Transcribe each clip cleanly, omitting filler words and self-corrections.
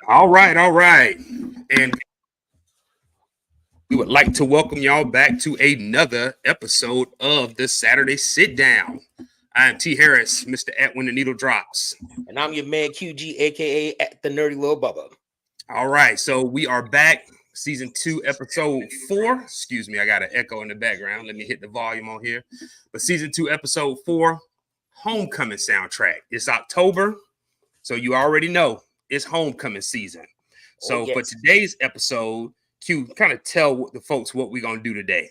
All right, all right. And we would like to welcome y'all back to another episode of the Saturday Sit Down. I am T. Harris, Mr. At When the Needle Drops. And I'm your man QG, aka at the Nerdy Little Bubba. All right, so we are back, season 2, episode 4. Excuse me, I got an echo in the background. Let me hit the volume on here. But season 2, episode 4, Homecoming soundtrack. It's October, so you already know it's homecoming season. So for today's episode, Q, kind of tell the folks what we're going to do today.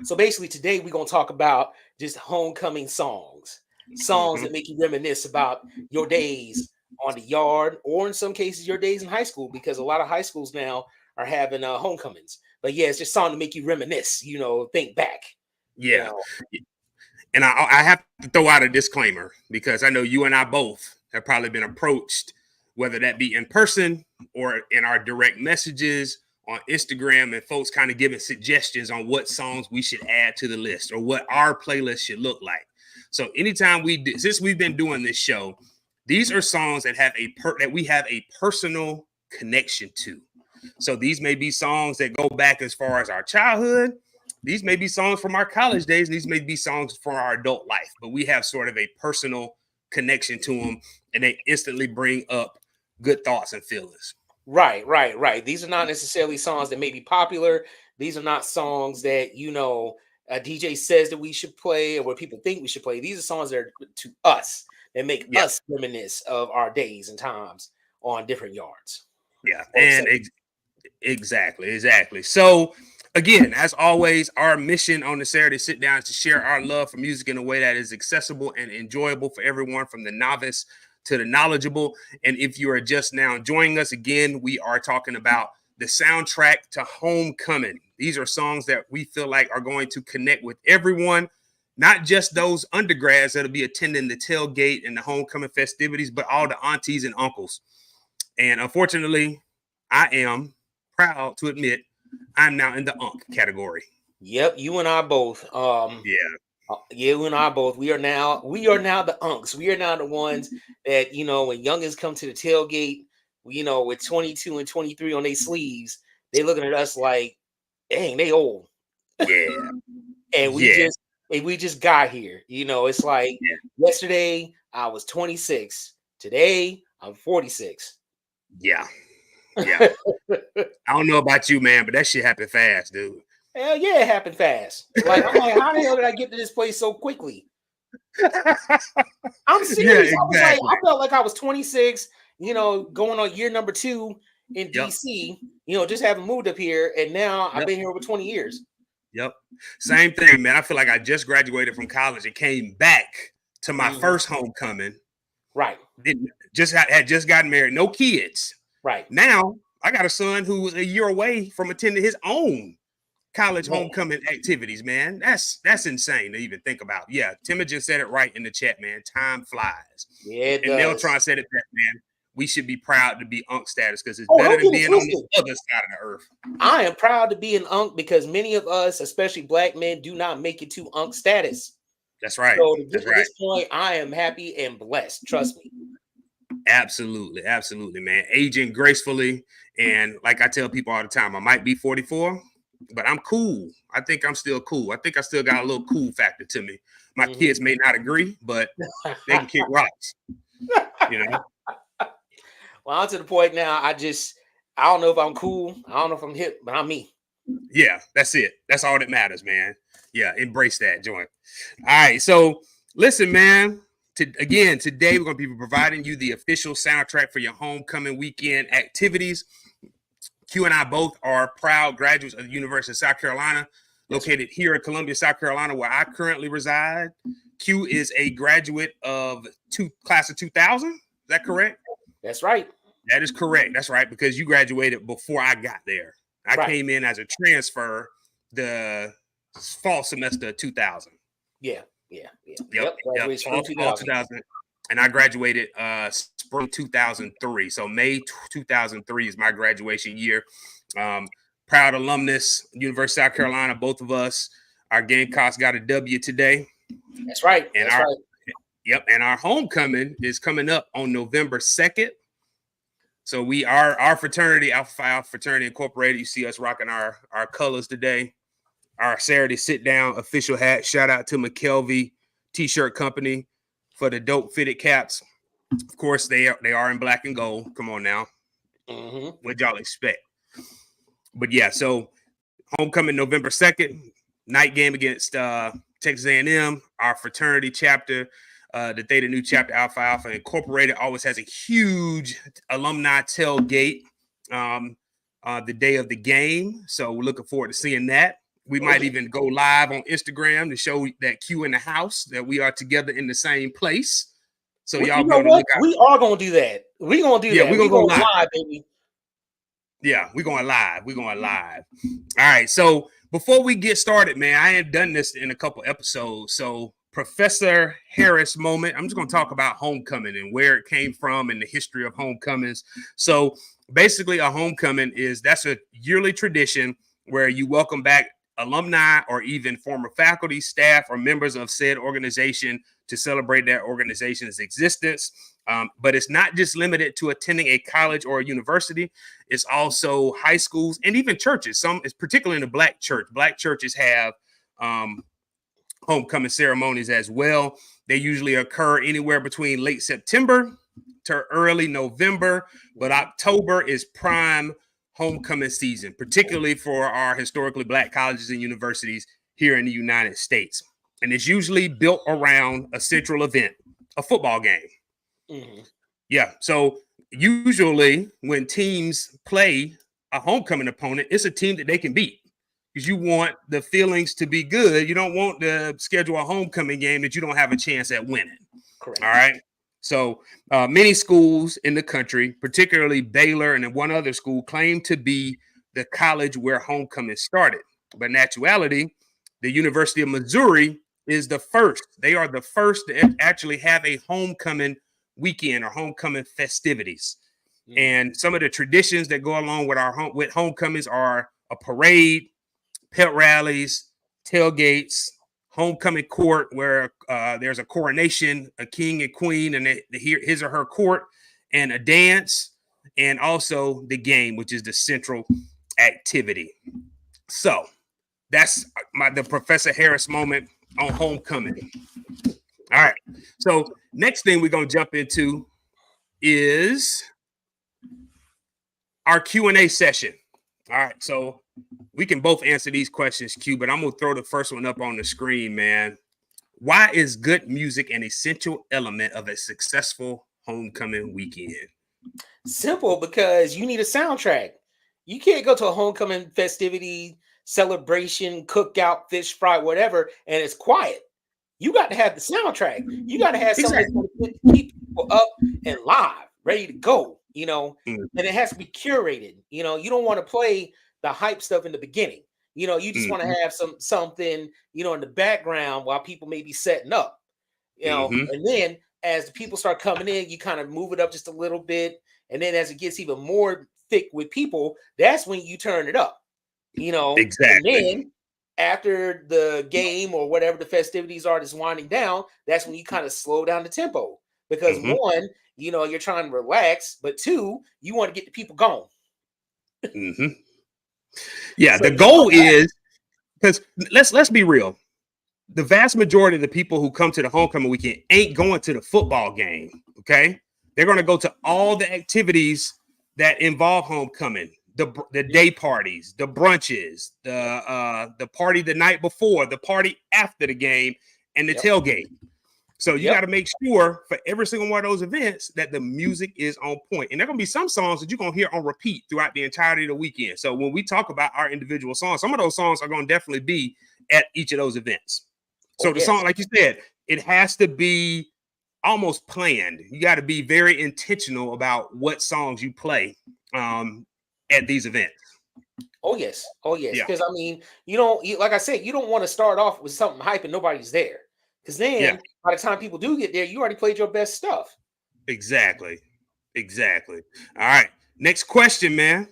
So basically today we're going to talk about just homecoming songs. Songs that make you reminisce about your days on the yard, or in some cases your days in high school, because a lot of high schools now are having homecomings. But yeah, it's just song to make you reminisce, think back. Yeah. And I have to throw out a disclaimer, because I know you and I both have probably been approached, whether that be in person or in our direct messages on Instagram, and folks kind of giving suggestions on what songs we should add to the list or what our playlist should look like. So anytime since we've been doing this show, these are songs that have that we have a personal connection to. So these may be songs that go back as far as our childhood. These may be songs from our college days. And these may be songs from our adult life, but we have sort of a personal connection to them, and they instantly bring up good thoughts and feelings. Right. These are not necessarily songs that may be popular. These are not songs that, a DJ says that we should play or what people think we should play. These are songs that are to us, that make us reminisce of our days and times on different yards. Yeah, and exactly. So again, as always, our mission on the Saturday Sit Down is to share our love for music in a way that is accessible and enjoyable for everyone, from the novice to the knowledgeable. And if you are just now joining us, again, we are talking about the soundtrack to Homecoming. These are songs that we feel like are going to connect with everyone, not just those undergrads that'll be attending the tailgate and the homecoming festivities, but all the aunties and uncles. And unfortunately, I am proud to admit I'm now in the unk category. Yep, you and I both. You and I both. We are now the unks. We are now the ones that, when youngins come to the tailgate, with 22 and 23 on their sleeves, they looking at us like, dang, they old. Yeah. And we just got here. It's like yesterday I was 26. Today I'm 46. Yeah. I don't know about you, man, but that shit happened fast, dude. Hell yeah, it happened fast. Like, I'm like, how the hell did I get to this place so quickly? I'm serious. Yeah, exactly. I felt like I was 26, going on year number 2 in DC, just having moved up here, and now I've been here over 20 years. Yep. Same thing, man. I feel like I just graduated from college and came back to my first homecoming. Right. Had just gotten married, no kids. Right. Now I got a son who was a year away from attending his own college homecoming activities, man. That's insane to even think about. Yeah, Timogen said it right in the chat, man. Time flies. Yeah, and Neltron said it best, man. We should be proud to be unk status, because it's better than being on the other side of the earth. I am proud to be an unk, because many of us, especially black men, do not make it to unk status. That's right. So to get to this point, I am happy and blessed. Trust me. Absolutely, man. Aging gracefully. And like I tell people all the time, I might be 44, but I'm cool. I think I'm still cool. I think I still got a little cool factor to me. My kids may not agree, but they can kick rocks. Well, I'm to the point now, I don't know if I'm cool. I don't know if I'm hip, but I'm me. Yeah, that's it. That's all that matters, man. Yeah, embrace that joint. All right, so listen, man. Today we're going to be providing you the official soundtrack for your homecoming weekend activities. Q and I both are proud graduates of the University of South Carolina, located here in Columbia, South Carolina, where I currently reside. Q is a graduate of class of 2000. Is that correct? That's right. That is correct. That's right, because you graduated before I got there. I came in as a transfer the fall semester of 2000. Yeah. Yep. Fall 2000. And I graduated spring 2003. So May 2003 is my graduation year. Proud alumnus, University of South Carolina, both of us. Our Gamecocks got a W today. That's right. And Yep. And our homecoming is coming up on November 2nd. So we are our fraternity, Alpha Phi Alpha Fraternity Incorporated. You see us rocking our colors today. Our Saturday sit down official hat. Shout out to McKelvey T-shirt company for the dope fitted caps. Of course, they are in black and gold. Come on now. What y'all expect? But yeah, so homecoming November 2nd, night game against Texas A&M. Our fraternity chapter, the Theta Nu chapter, Alpha Alpha Incorporated, always has a huge alumni tailgate the day of the game. So we're looking forward to seeing that. We might even go live on Instagram to show that Q in the house, that we are together in the same place. So y'all be able to look out. We are gonna do that. We're gonna do that. We're gonna go live, baby. Yeah, we're going live. We're going live. All right. So before we get started, man, I ain't done this in a couple episodes. So Professor Harris moment. I'm just going to talk about homecoming and where it came from and the history of homecomings. So basically a homecoming that's a yearly tradition where you welcome back alumni or even former faculty, staff, or members of said organization to celebrate that organization's existence. But it's not just limited to attending a college or a university. It's also high schools and even churches. It's particularly in the Black church. Black churches have homecoming ceremonies as well. They usually occur anywhere between late September to early November, but October is prime homecoming season, particularly for our historically Black colleges and universities here in the United States. And it's usually built around a central event, a football game. Yeah. So usually when teams play a homecoming opponent, it's a team that they can beat because you want the feelings to be good. You don't want to schedule a homecoming game that you don't have a chance at winning. Correct. All right. So many schools in the country, particularly Baylor and one other school, claim to be the college where homecoming started. But in actuality, the University of Missouri is the first. They are the first to actually have a homecoming weekend or homecoming festivities. And some of the traditions that go along with with homecomings are a parade, pet rallies, tailgates, homecoming court where there's a coronation, a king and queen, and his or her court, and a dance, and also the game, which is the central activity. So that's the Professor Harris moment on homecoming. All right. So next thing we're going to jump into is our Q&A session. All right. So we can both answer these questions, Q, but I'm going to throw the first one up on the screen, man. Why is good music an essential element of a successful homecoming weekend? Simple, because you need a soundtrack. You can't go to a homecoming festivity, celebration, cookout, fish fry, whatever, and it's quiet. You got to have the soundtrack. You got to have something that's going to keep people up and live, ready to go, and it has to be curated. You don't want to play the hype stuff in the beginning. You just want to have something, in the background while people may be setting up, and then as the people start coming in, you kind of move it up just a little bit. And then as it gets even more thick with people, that's when you turn it up, Exactly. And then after the game or whatever the festivities are that's winding down, that's when you kind of slow down the tempo because one, you're trying to relax, but two, you want to get the people going. Yeah, so the goal is, because let's be real, the vast majority of the people who come to the homecoming weekend ain't going to the football game. Okay, they're going to go to all the activities that involve homecoming. The day parties, the brunches, the party the night before, the party after the game, and the tailgate. So you got to make sure for every single one of those events that the music is on point. And there are going to be some songs that you're going to hear on repeat throughout the entirety of the weekend. So when we talk about our individual songs, some of those songs are going to definitely be at each of those events. So the song, like you said, it has to be almost planned. You got to be very intentional about what songs you play at these events. Oh yes. Because like I said, you don't want to start off with something hype and nobody's there. Because then by the time people do get there, you already played your best stuff. Exactly. All right. Next question, man.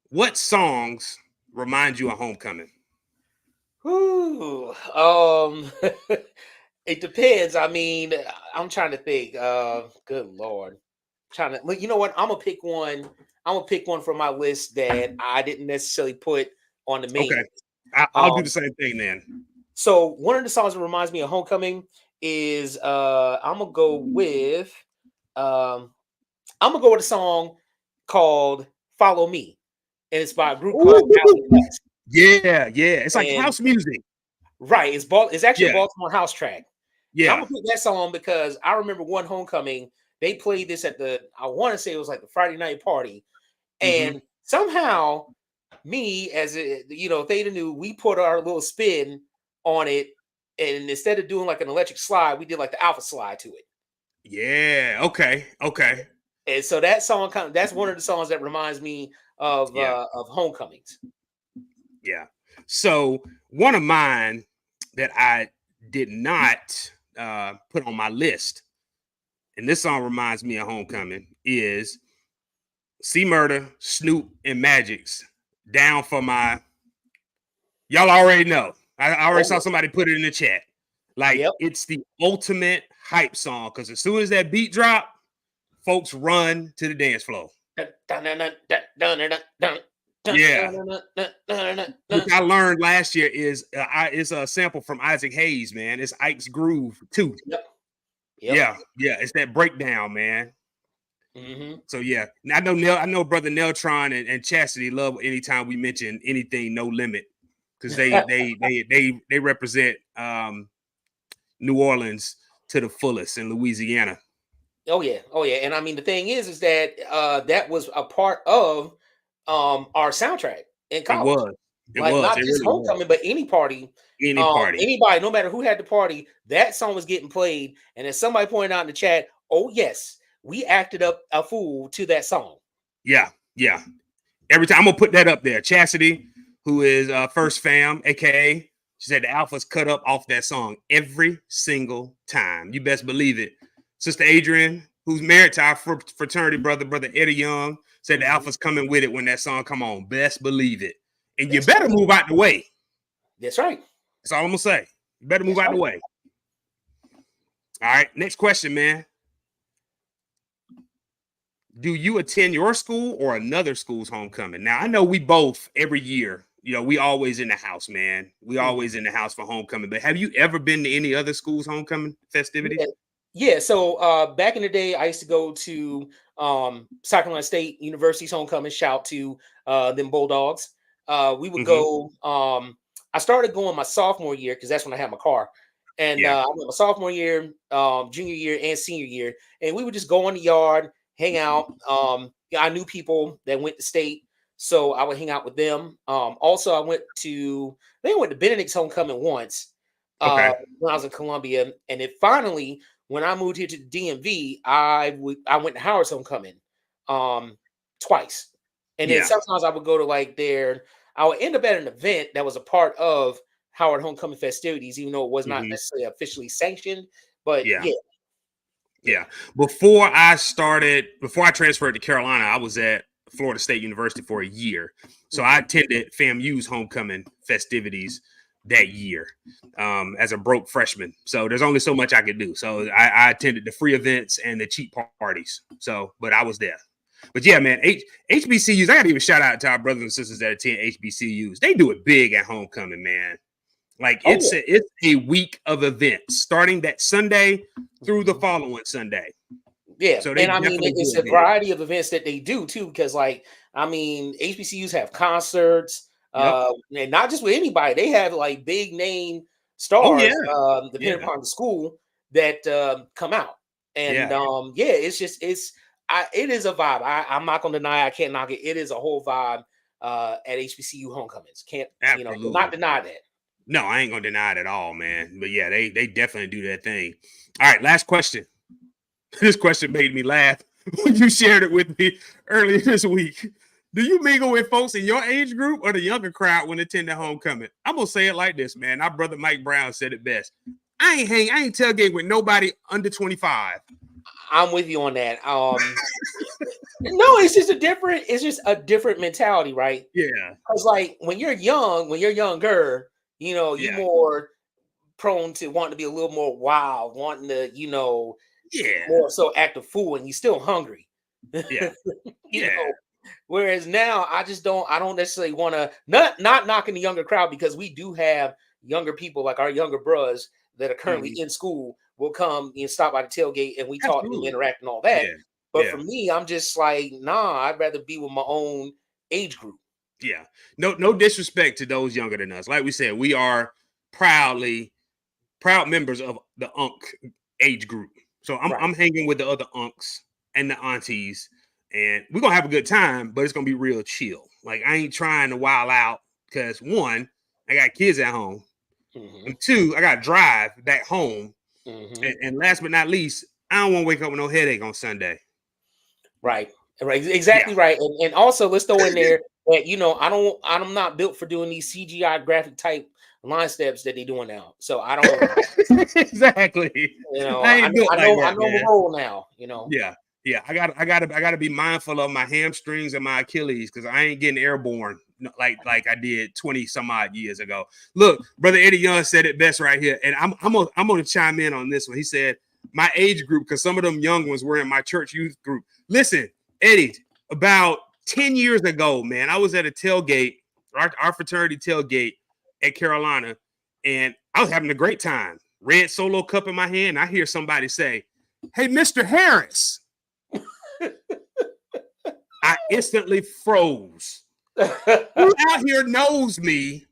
What songs remind you of homecoming? Ooh. It depends. I mean, I'm trying to think. Good Lord. Trying to, you know what? I'm gonna pick one. I'm gonna pick one from my list that I didn't necessarily put on the main Okay. list. I'll do the same thing then. So one of the songs that reminds me of Homecoming is um I'm gonna go with a song called Follow Me, and it's by a group called Alley Ooh, West. yeah, yeah. It's like And house music. right, it's actually a Yeah, Baltimore house track. And I'm yeah. gonna pick that song because I remember one homecoming, they played this at I want to say it was like the Friday night party. Hmm. And somehow me, as a Theta knew, we put our little spin on it. And instead of doing like an electric slide, we did like the alpha slide to it. Yeah. Okay. Okay. And so that song that's one of the songs that reminds me Yeah. of homecomings. Yeah. So one of mine that I did not put on my list, and this song reminds me of Homecoming, is C Murder, Snoop, and Magic's Down for My. Y'all already know. I already Oh saw somebody put it in the chat. Like, yep. it's the ultimate hype song because as soon as that beat drop, folks run to the dance floor. Yeah. Which I learned last year is a sample from Isaac Hayes, man. It's Ike's Groove too. Yep. Yep. Yeah, yeah. It's that breakdown, man. Hmm. So yeah, I know brother Neltron and Chastity love anytime we mention anything No Limit because they represent New Orleans to the fullest in Louisiana. Oh yeah, oh yeah, and I mean the thing is that that was a part of our soundtrack in It college. was, it Like was, not it just really was. homecoming, but any party, Any party, anybody, no matter who had the party, that song was getting played. And as somebody pointed out in the chat, oh yes, we acted up a fool to that song. yeah, yeah. Every time I'm gonna put that up there. Chastity, who is First Fam, aka she said the alphas cut up off that song every single time. You best believe it. Sister Adrian, who's married to our fraternity brother Eddie Young, said the Mhm. alphas coming with it when that song come on. Best believe it. And you That's better right. move out the way. That's right. That's all I'm gonna say. You better move That's out the right. way. All right, next question, man. Do you attend your school or another school's homecoming? Now, I know we both every year, we always in the house, man. We Mhm. always in the house for homecoming. But have you ever been to any other school's homecoming Yeah. festivities? Yeah. So back in the day, I used to go to South Carolina State University's homecoming. Shout to them Bulldogs. We would Hmm. go. I started going my sophomore year because that's when I had my car. And Yeah. I went my sophomore year, junior year, and senior year. And we would just go in the yard, hang out. Yeah, I knew people that went to state, so I would hang out with them. Also, I think I went to Benedict's homecoming once uh, Okay. when I was in Columbia, and it finally when I moved here to the DMV, I went to Howard's homecoming twice, and then Yeah. sometimes I would go to like there. I would end up at an event that was a part of Howard homecoming festivities, even though it was not Hmm. necessarily officially sanctioned. But Yeah. yeah, yeah. Yeah. Before I transferred to Carolina, I was at Florida State University for a year. So I Mhm. attended FAMU's homecoming festivities that year as a broke freshman. So there's only so much I could do. So I attended the free events and the cheap parties. So, but I was there. But yeah, man, HBCUs, I got to even shout out to our brothers and sisters that attend HBCUs. They do it big at homecoming, man. Like Oh yeah. it's a week of events starting that Sunday through the Mhm. following Sunday. Yeah, So they and I mean definitely do it's it a big. variety of events that they do too, because like I mean HBCUs have concerts, Yep. and not just with anybody. They have like big name Oh yeah. stars, depending Yeah. upon the school that come out, and Yeah. yeah, it is a vibe. I'm not gonna deny. I can't knock it. It is a whole vibe at HBCU homecomings. Can't will not Absolutely. deny that. No, I ain't gonna deny it at all, man. But yeah, they definitely do that thing. All right, last question. This question made me laugh when you shared it with me earlier this week. Do you mingle with folks in your age group or the younger crowd when attending homecoming? I'm gonna say it like this, man. Our brother Mike Brown said it best. I ain't tailgate with nobody under 25. I'm with you on that. No, it's just a different mentality, right? Yeah, Because like when you're young, when you're younger, you yeah, more prone to wanting to be a little more wild, wanting to, Yeah. more so act a fool, and you're still hungry. Yeah. you Yeah. know. Whereas now I don't necessarily want to not knocking the younger crowd, because we do have younger people like our younger bros that are currently Mhm. in school will come and stop by the tailgate and we talk and Absolutely. interact and all that. Yeah. But for Yeah. me, I'm just like, nah, I'd rather be with my own age group. Yeah. No disrespect to those younger than us. Like we said, we are proud members of the Unk age group. So Right. I'm hanging with the other unks and the aunties, and we're gonna have a good time, but it's gonna be real chill. Like I ain't trying to wild out because one, I got kids at home, Hmm. and two, I got to drive back home, Hmm. and last but not least, I don't want to wake up with no headache on Sunday. Right. Right. Yeah. Exactly right. And also let's throw in there that I'm not built for doing these CGI graphic type line steps that they're doing now. So I don't, Exactly. I I, ain't built I like know I that, know my man. role now. Yeah. Yeah, I gotta be mindful of my hamstrings and my Achilles because I ain't getting airborne like I did 20 some odd years ago. Look, brother Eddie Young said it best right here, and I'm gonna chime in on this one. He said my age group, because some of them young ones were in my church youth group. Listen, Eddie, about 10 years ago, man, I was at a tailgate, our fraternity tailgate at Carolina, and I was having a great time. Red Solo cup in my hand. I hear somebody say, "Hey, Mr. Harris." I instantly froze. Who out here knows me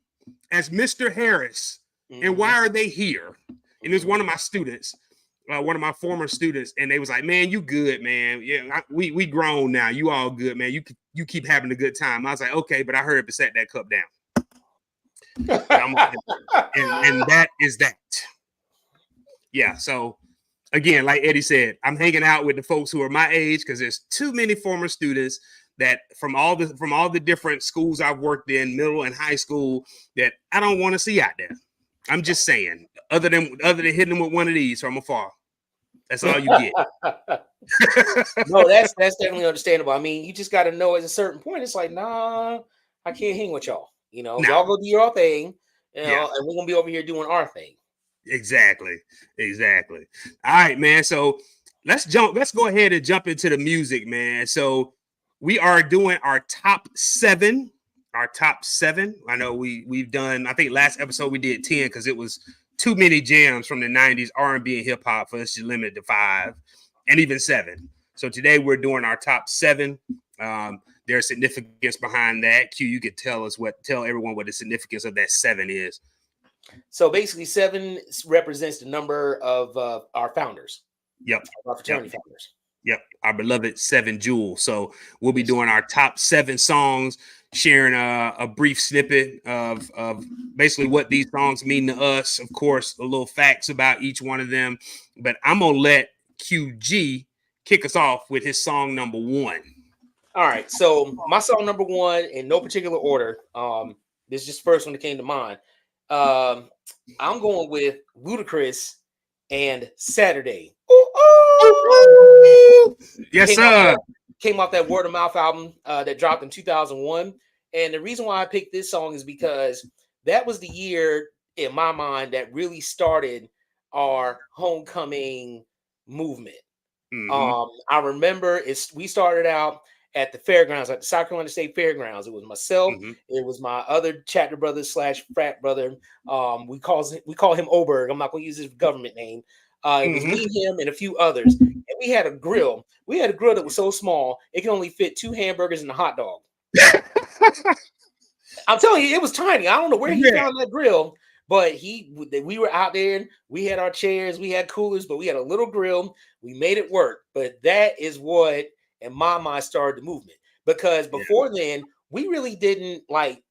as Mr. Harris? And why are they here? And it's one of my students, one of my former students, and they was like, "Man, you good, man? Yeah, we grown now. You all good, man. You keep having a good time." I was like, "Okay," but I heard to set that cup down. And that is that. Yeah. So again, like Eddie said, I'm hanging out with the folks who are my age because there's too many former students that from all the different schools I've worked in, middle and high school, that I don't want to see out there. I'm just saying, other than hitting them with one of these from afar. That's all you get. No, that's definitely understandable. I mean, you just got to know at a certain point, it's like, nah, I can't hang with y'all. No, Y'all go do your thing, yeah, and we're gonna be over here doing our thing. exactly. All right, man. So let's go ahead and jump into the music, man. So we are doing our top seven. I know we've done, I think last episode we did 10 because it was too many jams from the 90s R&B and hip hop for us to limit to 5 and even 7. So today we're doing our top 7. There's significance behind that. Q, you could tell everyone what the significance of that 7 is. So basically, 7 represents the number of our founders. Yep. Our fraternity founders. Yep, our beloved 7 Jewels. So we'll be doing our top 7 songs, sharing a brief snippet of basically what these songs mean to us. Of course, a little facts about each one of them. But I'm gonna let QG kick us off with his song number 1. All right. So my song number 1, in no particular order. This is just the first one that came to mind. I'm going with Ludacris and Saturday. Ooh, ooh. Yes, sir. Came off that Word of Mouth album that dropped in 2001. And the reason why I picked this song is because that was the year in my mind that really started our homecoming movement. I remember we started out at the fairgrounds, at the South Carolina State Fairgrounds. It was myself, it was my other chapter brother / frat brother. We call him Oberg. I'm not going to use his government name. It was me, him, and a few others. And we had a grill. We had a grill that was so small it could only fit 2 hamburgers and a hot dog. I'm telling you, it was tiny. I don't know where he found that grill, but we were out there and we had our chairs, we had coolers, but we had a little grill. We made it work. But that is what, in my mind, started the movement. Because before then, we really didn't like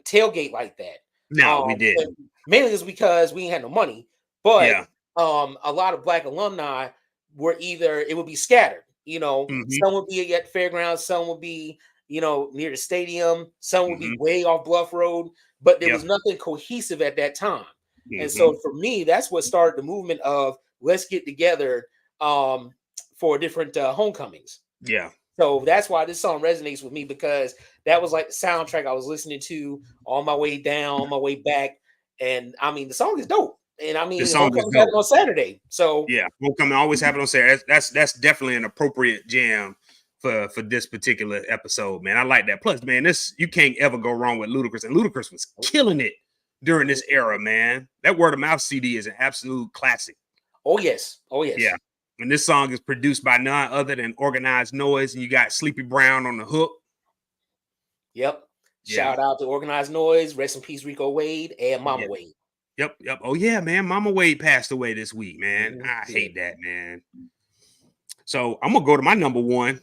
tailgate like that. No, we didn't. Mainly just because we ain't had no money. But a lot of Black alumni were it would be scattered. Some would be at fairgrounds, some would be near the stadium, some would be way off Bluff Road, but there was nothing cohesive at that time. And so for me, that's what started the movement of let's get together for different homecomings. Yeah. So that's why this song resonates with me, because that was like the soundtrack I was listening to on my way down, on my way back. And I mean, the song is dope. And I The mean, song is homecoming's dope. happening on Saturday. So Yeah, homecoming always happen on Saturday. That's definitely an appropriate jam for this particular episode, man. I like that. Plus, man, this you can't ever go wrong with Ludacris, and Ludacris was killing it during this era, man. That Word of Mouth CD is an absolute classic. oh yes. Oh yes. Yeah. And this song is produced by none other than Organized Noise, and you got Sleepy Brown on the hook. Yep. Yeah. Shout out to Organized Noise. Rest in peace, Rico Wade and Mama Yeah. Wade. Yep. Oh yeah, man. Mama Wade passed away this week, man. Mhm. I hate that, man. So I'm gonna go to my number one.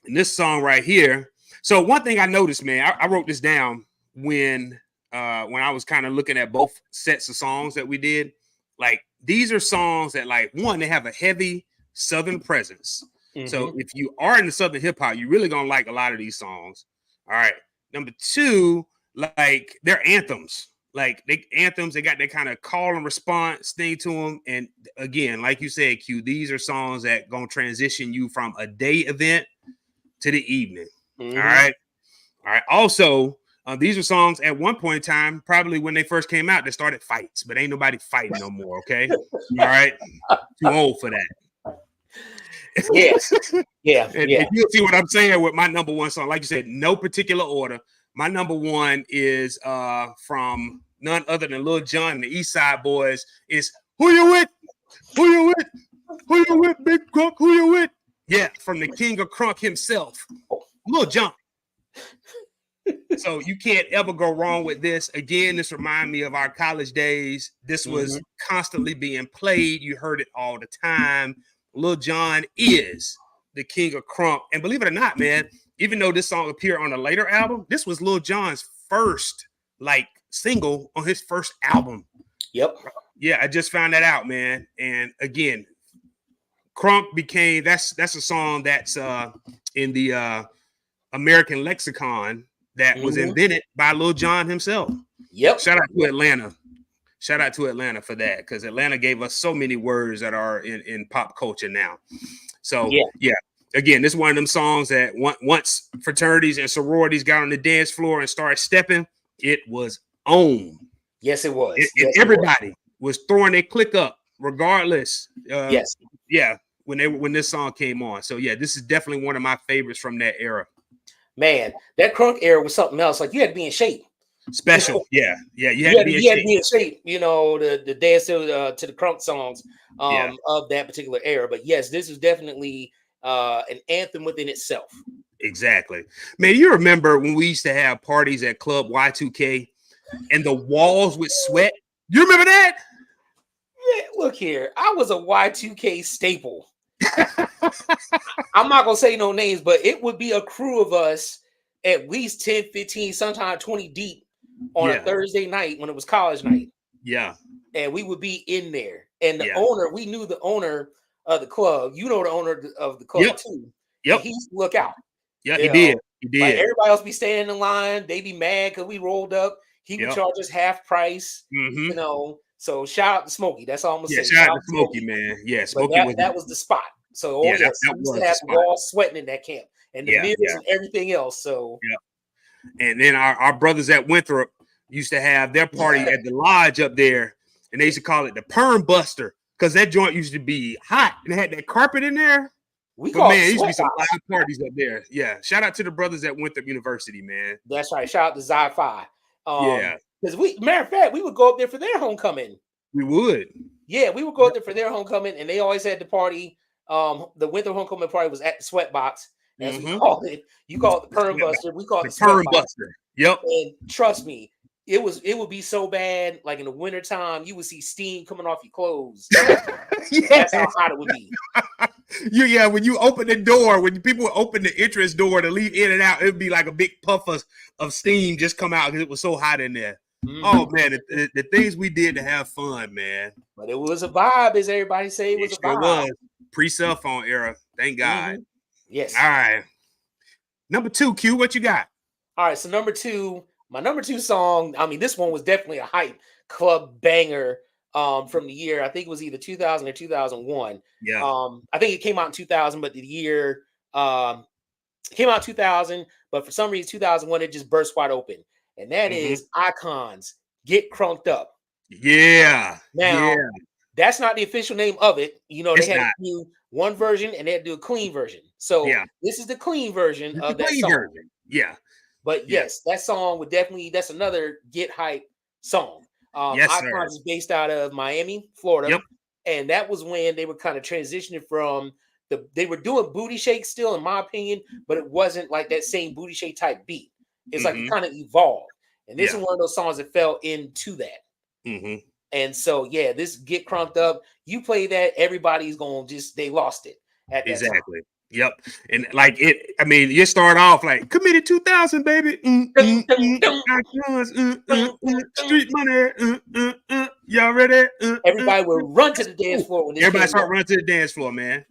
And this song right here. So one thing I noticed, man, I wrote this down when I was kind of looking at both sets of songs that we did. Like these are songs that, like, one, they have a heavy Southern presence. So if you are into Southern hip hop, you're really gonna like a lot of these songs. All right. Number two, like they're anthems. Like they got that kind of call and response thing to them. And again, like you said, Q, these are songs that gonna transition you from a day event to the evening. All right. Also, these are songs at one point in time, probably when they first came out, that started fights, but ain't nobody fighting no more. Okay. All right. Too old for that. Yes. Yeah. And you'll see what I'm saying with my number one song. Like you said, no particular order. My number one is from none other than Lil Jon and the East Side Boys. Is Who You With? Who You With? Who You With, Big Crunk? Who You With? Yeah, from the king of crunk himself, Lil Jon. So you can't ever go wrong with this. Again, this reminds me of our college days. This was constantly being played. You heard it all the time. Lil Jon is the king of crunk. And believe it or not, man, even though this song appeared on a later album, this was Lil Jon's first single on his first album. Yep. Yeah, I just found that out, man. And again, crunk became that's a song that's in the American lexicon that was invented by Lil Jon himself. Yep. Shout out to Atlanta. Shout out to Atlanta for that, because Atlanta gave us so many words that are in pop culture now. So yeah, again, this is one of them songs that once fraternities and sororities got on the dance floor and started stepping, it was on. Yes, it was. Everybody was throwing their click up, regardless. Yes. Yeah, when this song came on. So yeah, this is definitely one of my favorites from that era. Man, that crunk era was something else. Like you had to be in shape. Special, yeah. You had to be in shape. You know, the dance to the crunk songs of that particular era. But yes, this is definitely an anthem within itself. Exactly, man. You remember when we used to have parties at Club Y2K and the walls would sweat? You remember that? Yeah, look here. I was a Y2K staple. I'm not gonna say no names, but it would be a crew of us, at least 10, 15, sometimes 20 deep on a Thursday night when it was college night. Yeah. And we would be in there. And the owner, we knew the owner of the club. You know the owner of the club too. Yep. He used to look out. Yeah, he did. Like everybody else be standing in line. They be mad because we rolled up. He would charge us half price. You know. So shout out to Smokey. That's all I'm gonna say. Shout out to Smokey, man. Yeah, Smokey that was the spot. So that we used to have the walls sweating in that camp and the mirrors and everything else. So and then our brothers at Winthrop used to have their party at the lodge up there, and they used to call it the Perm Buster because that joint used to be hot and they had that carpet in there. It used to be some live parties up there. Yeah, shout out to the brothers at Winthrop University, man. That's right. Shout out to Zi-Fi. Because matter of fact, we would go up there for their homecoming. We would. Yeah, we would go up there for their homecoming, and they always had the party. The winter homecoming party was at the Sweatbox, as we called it. You call it the Perm Buster. We call it the Perm Buster. Yep. And trust me, it would be so bad. Like in the wintertime, you would see steam coming off your clothes. That's how hot it would be. When you open the door, when people would open the entrance door to leave in and out, it would be like a big puff of steam just come out because it was so hot in there. Oh man, the things we did to have fun, man. But it was a vibe, as everybody say. It was a vibe. Was. Pre-cell phone era. Thank God. Yes. All right. Number 2, Q, what you got? All right. So my number two song, I mean, this one was definitely a hype club banger from the year. I think it was either 2000 or 2001. Yeah. I think it came out in 2000, but the year came out in 2000, but for some reason 2001 it just burst wide open. And that is Icons, Get Crunked Up. Yeah. Now, Yeah. that's not the official name of it. You know, they It's had to not. do one version and they had to do a clean version. So Yeah. this is the clean version It's the of that clean song. version. Yeah. But Yeah. yes, that song would definitely, that's another get hype song. Yes, sir. Icons is based out of Miami, Florida. Yep. And that was when they were kind of transitioning from they were doing booty shake still, in my opinion, but it wasn't like that same booty shake type beat. It's like it Mm-hmm. kind of evolved. And this is Yeah. one of those songs that fell into that. Mm-hmm. And so, yeah, this Get Crunked Up, you play that, everybody's going to just, they lost it at that time. Exactly. Yep. And like it, I mean, you start off like committed 2000, baby. Dun, dun, dun, Icons, dun, dun, dun. street money. Y'all ready? Everybody would run to the dance floor when this Everybody came start on. running to the dance floor, man.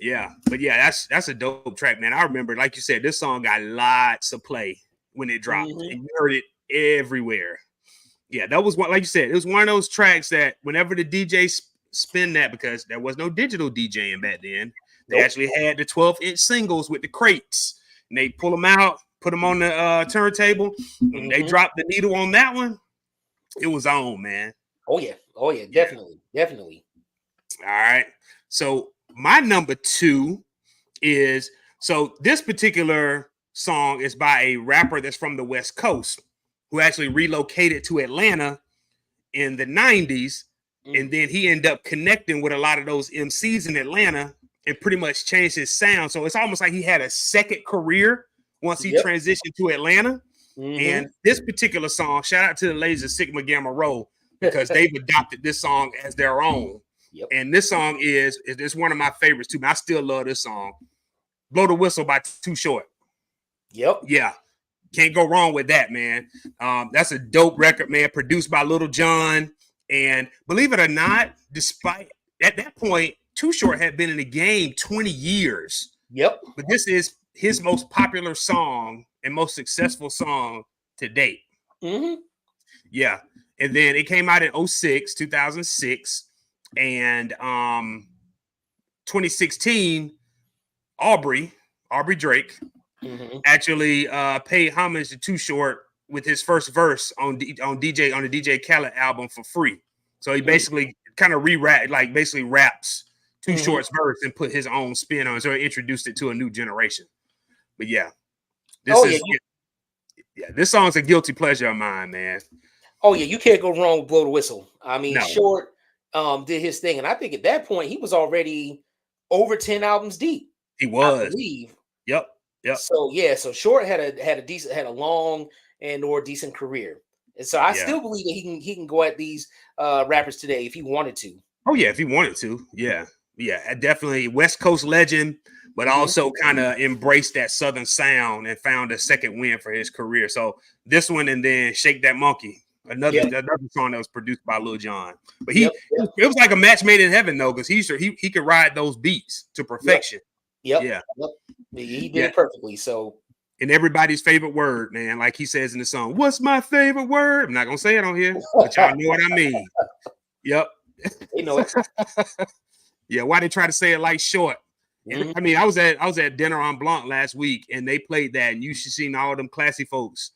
Yeah. But yeah, that's a dope track, man. I remember, like you said, this song got lots of play when it dropped, and you heard it everywhere. Yeah, that was what, like you said, it was one of those tracks that whenever the DJ spin that, because there was no digital DJing back then, they actually had the 12-inch singles with the crates, and they pull them out, put them on the turntable. When they dropped the needle on that one, it was on, man. Oh yeah, definitely. All right. So my number 2 is, so this particular song is by a rapper that's from the West Coast who actually relocated to Atlanta in the 90s. And then he ended up connecting with a lot of those MCs in Atlanta and pretty much changed his sound. So it's almost like he had a second career once he transitioned to Atlanta. And this particular song, shout out to the ladies of Sigma Gamma Rho, because they've adopted this song as their own. And this song is one of my favorites too. I still love this song. Blow the Whistle by Too Short. Yeah. Can't go wrong with that, man. That's a dope record, man. Produced by Little John. And believe it or not, despite at that point, Too Short had been in the game 20 years. But this is his most popular song and most successful song to date. Yeah. And then it came out in 2006. And 2016, Aubrey Drake actually paid homage to Too Short with his first verse on the DJ Khaled album for free. So he basically kind of basically raps Too Short's verse and put his own spin on it. So he introduced it to a new generation. But yeah, this song's a guilty pleasure of mine, man. Oh yeah, you can't go wrong with Blow the Whistle. I mean, No. Short did his thing, and I think at that point he was already over 10 albums deep. He was, I believe. Yep. So yeah, so Short had a long and or decent career, and so I still believe that he can go at these rappers today if he wanted to. Oh yeah, if he wanted to, yeah, definitely West Coast legend, but also kind of embraced that Southern sound and found a second win for his career. So this one, and then Shake That Monkey. Another song that was produced by Lil Jon, but it was like a match made in heaven though, because he could ride those beats to perfection. He did it perfectly. So, and everybody's favorite word, man, like he says in the song, "What's my favorite word?" I'm not gonna say it on here, but y'all know what I mean. Yep, you know it. Yeah, why they try to say it like Short? I mean, I was at Dinner on Blanc last week, and they played that, and you should see all of them classy folks.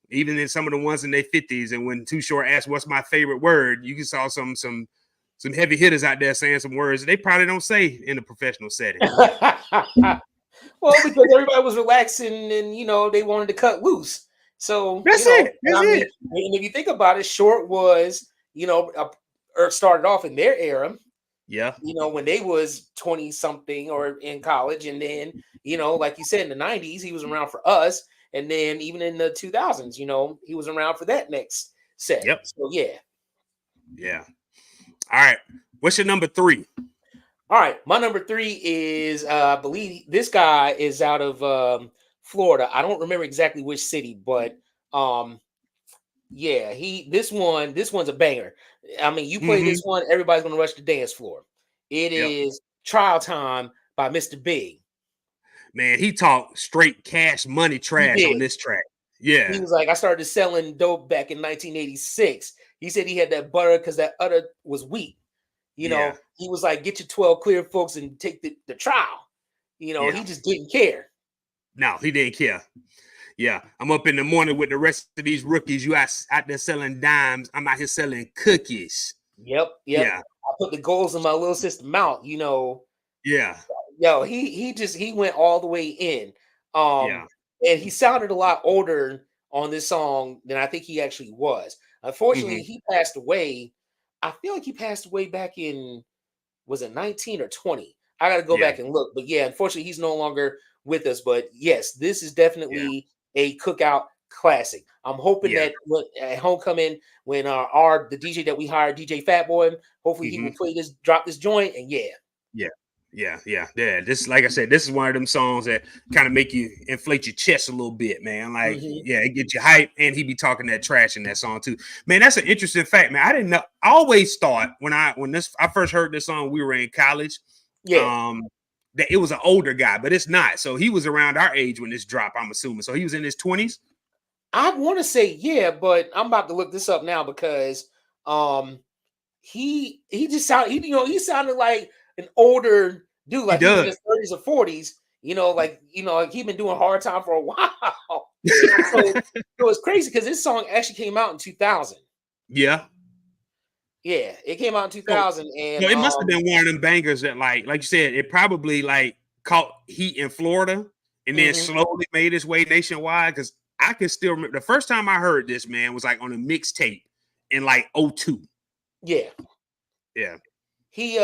Even in some of the ones in their 50s, and when Too Short asked what's my favorite word, you saw some heavy hitters out there saying some words they probably don't say in a professional setting. Well, because everybody was relaxing and they wanted to cut loose. So that's it. And if you think about it, Short was started off in their era. Yeah. When they was 20 something or in college, and then like you said, in the 90s he was around for us. And then even in the 2000s, he was around for that next set. Yep. So, yeah. Yeah. All right. What's your number 3? All right. My number 3 is, I believe this guy is out of Florida. I don't remember exactly which city, but this one's a banger. I mean, you play this one, everybody's going to rush the dance floor. It is Trial Time by Mr. Big. Man, he talked straight cash money trash on this track. Yeah. He was like, I started selling dope back in 1986. He said he had that butter because that udder was weak. He was like, get your 12 clear folks and take the trial. He just didn't care. No, he didn't care. Yeah, I'm up in the morning with the rest of these rookies. You out there selling dimes. I'm out here selling cookies. Yep, yep. Yeah, I put the goals in my little sister mouth. yeah, Yo, he went all the way in. Um, yeah. and he sounded a lot older on this song than I think he actually was. Unfortunately, Hmm. he passed away. I feel like he passed away back in, was it 19 or 20? I got to go Yeah, back and look. But yeah, unfortunately, he's no longer with us. But yes, this is yeah, definitely a cookout classic. I'm hoping yeah. that at homecoming, when the DJ that we hired, DJ Fat Boy, hopefully he will Hmm. play this, drop this joint, and yeah. Yeah, yeah. This, like I said, this is one of them songs that kind of make you inflate your chest a little bit, man. Like, Hmm. yeah, it gets you hype, and he be talking that trash in that song too. Man, that's an interesting fact, man. I didn't know. I always thought when I first heard this song, we were in college, Yeah. um, that it was an older guy, but it's not. So he was around our age when this dropped. I'm assuming. So he was in his 20s. I want to say yeah, but I'm about to look this up now because um he just sounded he sounded like an older dude, He like he was in does. his 30s or 40s, like he been doing hard time for a while. So it's crazy because this song actually came out in 2000. Yeah. Yeah, it came out in So 2000 and no, it must have been one of them bangers that, like you said, it probably like caught heat in Florida and then mhm, slowly made its way nationwide. Because I can still remember the first time I heard this, man, was like on a mixtape in like '02. yeah. Yeah. He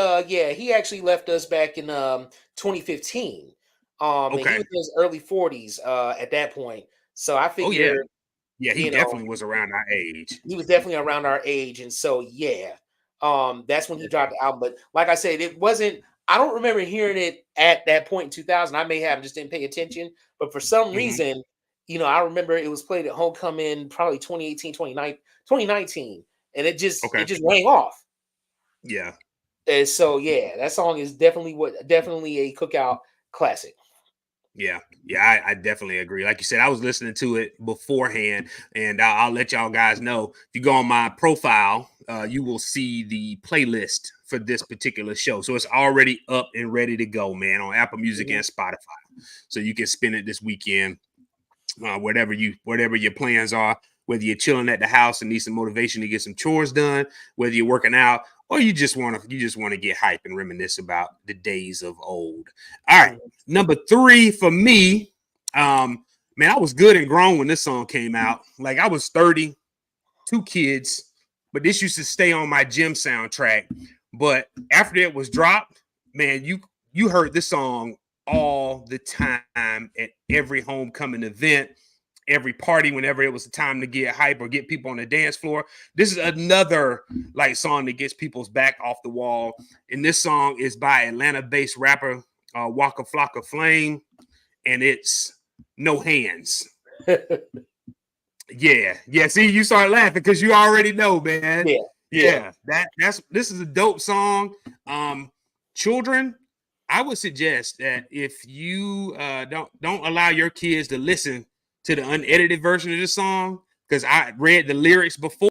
actually left us back in 2015. And he Okay. was in his early 40s at that point. So I Oh yeah. figured, Yeah. He you know, definitely was around our age. he was definitely around our age, and so yeah, that's when he dropped the album. But like I said, it wasn't. I don't remember hearing it at that point in 2000. I may have just didn't pay attention, but for some Mhm. reason, I remember it was played at homecoming probably 2018, 2019, and it Okay. just rang off. Yeah. And so yeah, that song is definitely a cookout classic. Yeah, yeah, I definitely agree. Like you said, I was listening to it beforehand, and I'll let y'all guys know. If you go on my profile, you will see the playlist for this particular show. So it's already up and ready to go, man, on Apple Music Mhm. and Spotify. So you can spin it this weekend, whatever your plans are. Whether you're chilling at the house and need some motivation to get some chores done, whether you're working out, or you just want to get hype and reminisce about the days of old. All right, Mhm. number 3 for me. Man, I was good and grown when this song came out. Like I was 30, 2 kids, but this used to stay on my gym soundtrack. But after it was dropped, man, you heard this song all the time at every homecoming event, every party, whenever it was the time to get hype or get people on the dance floor. This is another like song that gets people's back off the wall. And this song is by Atlanta-based rapper Waka Flocka Flame, and it's No Hands. Yeah, yeah. See, you start laughing because you already know, man. Yeah, yeah. Yeah, this is a dope song. Um, Children, I would suggest that if you don't allow your kids to listen to the unedited version of this song, because I read the lyrics before.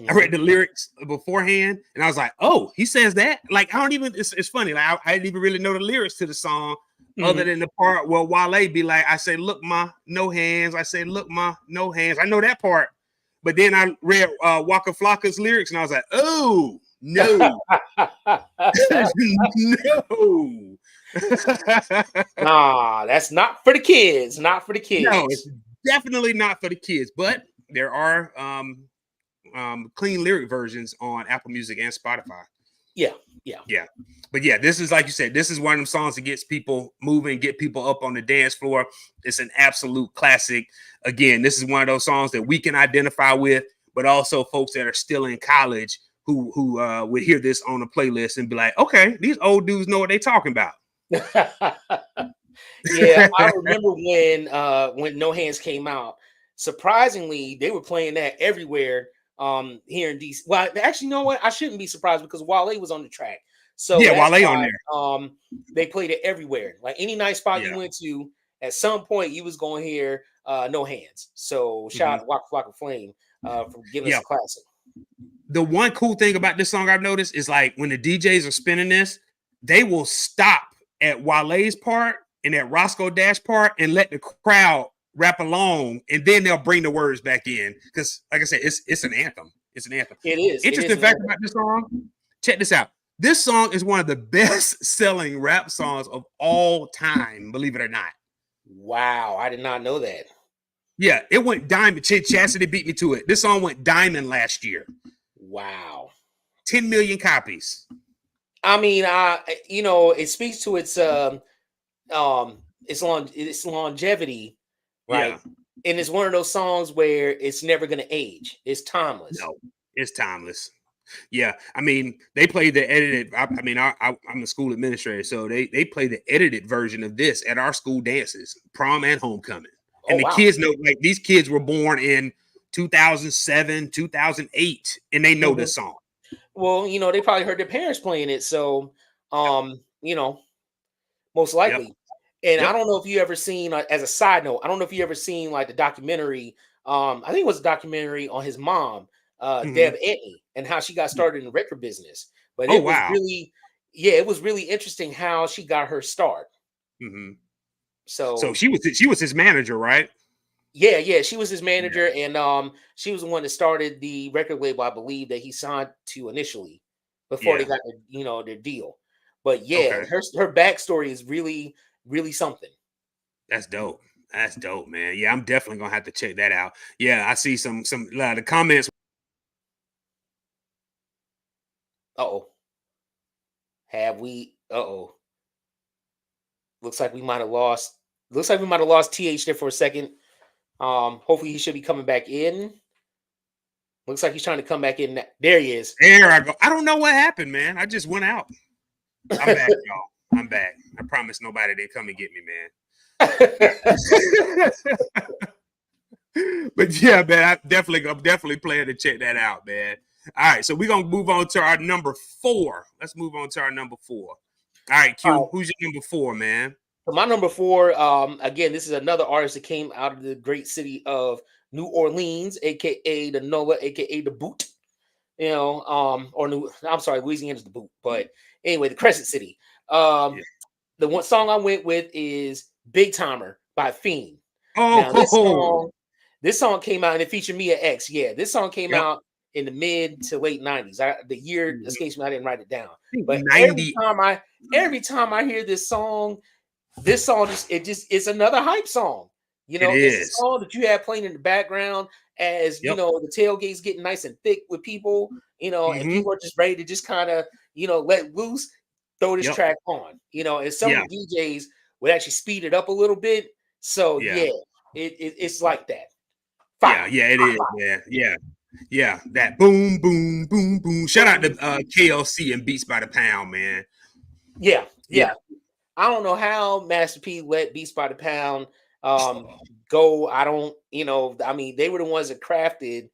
I read Mhm. the lyrics beforehand, and I was like, "Oh, he says that." Like, I don't even. It's funny. Like, I didn't even really know the lyrics to the song, other Mhm. than the part where Wale be like, "I say, look, ma, no hands." I say, "Look, ma, no hands." I know that part, but then I read Waka Flocka's lyrics, and I was like, "Oh no, no." Nah, that's not for the kids. Not for the No, it's kids. definitely not for the kids, but there are clean lyric versions on Apple Music and Spotify. Yeah, yeah. Yeah. But yeah, this is like you said, this is one of them songs that gets people moving, get people up on the dance floor. It's an absolute classic. Again, this is one of those songs that we can identify with, but also folks that are still in college who would hear this on a playlist and be like, okay, these old dudes know what they're talking about. Yeah, I remember when No Hands came out. Surprisingly, they were playing that everywhere here in DC. Well, actually, you know what? I shouldn't be surprised because Wale was on the track. So Yeah, that's while they on why there. they played it everywhere. Like any night spot you Yeah. went to, at some point you was going to hear No Hands. So shout Mhm. out to Waka Flocka Flame for giving us Yeah. a classic. The one cool thing about this song I've noticed is like when the DJs are spinning this, they will stop at Wale's part and at Roscoe Dash part and let the crowd rap along, and then they'll bring the words back in. Because, like I said, it's an anthem. It's an anthem. It is. Interesting fact about this song. Check this out. This song is one of the best-selling rap songs of all time. Believe it or not. Wow, I did not know that. Yeah, it went diamond. Chastity beat me to it. This song went diamond last year. Wow. 10 million copies. I mean, it speaks to its longevity, right? Yeah. And it's one of those songs where it's never going to age. It's timeless. No, it's timeless. Yeah, I mean, they played the edited. I'm a school administrator, so they play the edited version of this at our school dances, prom and homecoming. And the kids know, like, these kids were born in 2007, 2008, and they know this song. Well, they probably heard their parents playing it, so most likely. Yep. And I don't know if you ever seen, as a side note, I don't know if you ever seen like the documentary. I think it was a documentary on his mom, Deb Etney, and how she got started in the record business. But it was really interesting how she got her start. Mm-hmm. So she was his manager, right? Yeah, she was his manager, and she was the one that started the record label, I believe, that he signed to initially before they got their deal. But her backstory is really, really something. That's dope. That's dope, man. Yeah, I'm definitely gonna have to check that out. Yeah, I see some the comments. Have we? Looks like we might have lost. Looks like we might have lost TH there for a second. Hopefully he should be coming back in. Looks like he's trying to come back in. There he is. There I go. I don't know what happened, man. I just went out. I'm back, y'all. I'm back. I promise nobody didn't come and get me, man. But yeah, man, I'm definitely planning to check that out, man. All right, so we're gonna move on to our number 4. Let's move on to our number 4. All right, Q, who's your number 4, man? So my number 4, again, this is another artist that came out of the great city of New Orleans, aka the NOLA, aka the Boot. Louisiana's the Boot, but anyway, the Crescent City. The one song I went with is "Big Timer" by Fiend. Now, this song came out and it featured Mia X. Yeah, this song came out in the mid to late 90s. The year escapes me, I didn't write it down. But every time I hear this song it's another hype song. It's a song that you have playing in the background as the tailgate's getting nice and thick with people, and people are just ready to just kind of let loose, throw this track on, and some of the DJs would actually speed it up a little bit. So it's like that. It is, man. Yeah, that boom, boom, boom, boom. Shout out to KLC and Beats by the Pound, man. Yeah. I don't know how Master P let Beats by the Pound go. I don't, they were the ones that crafted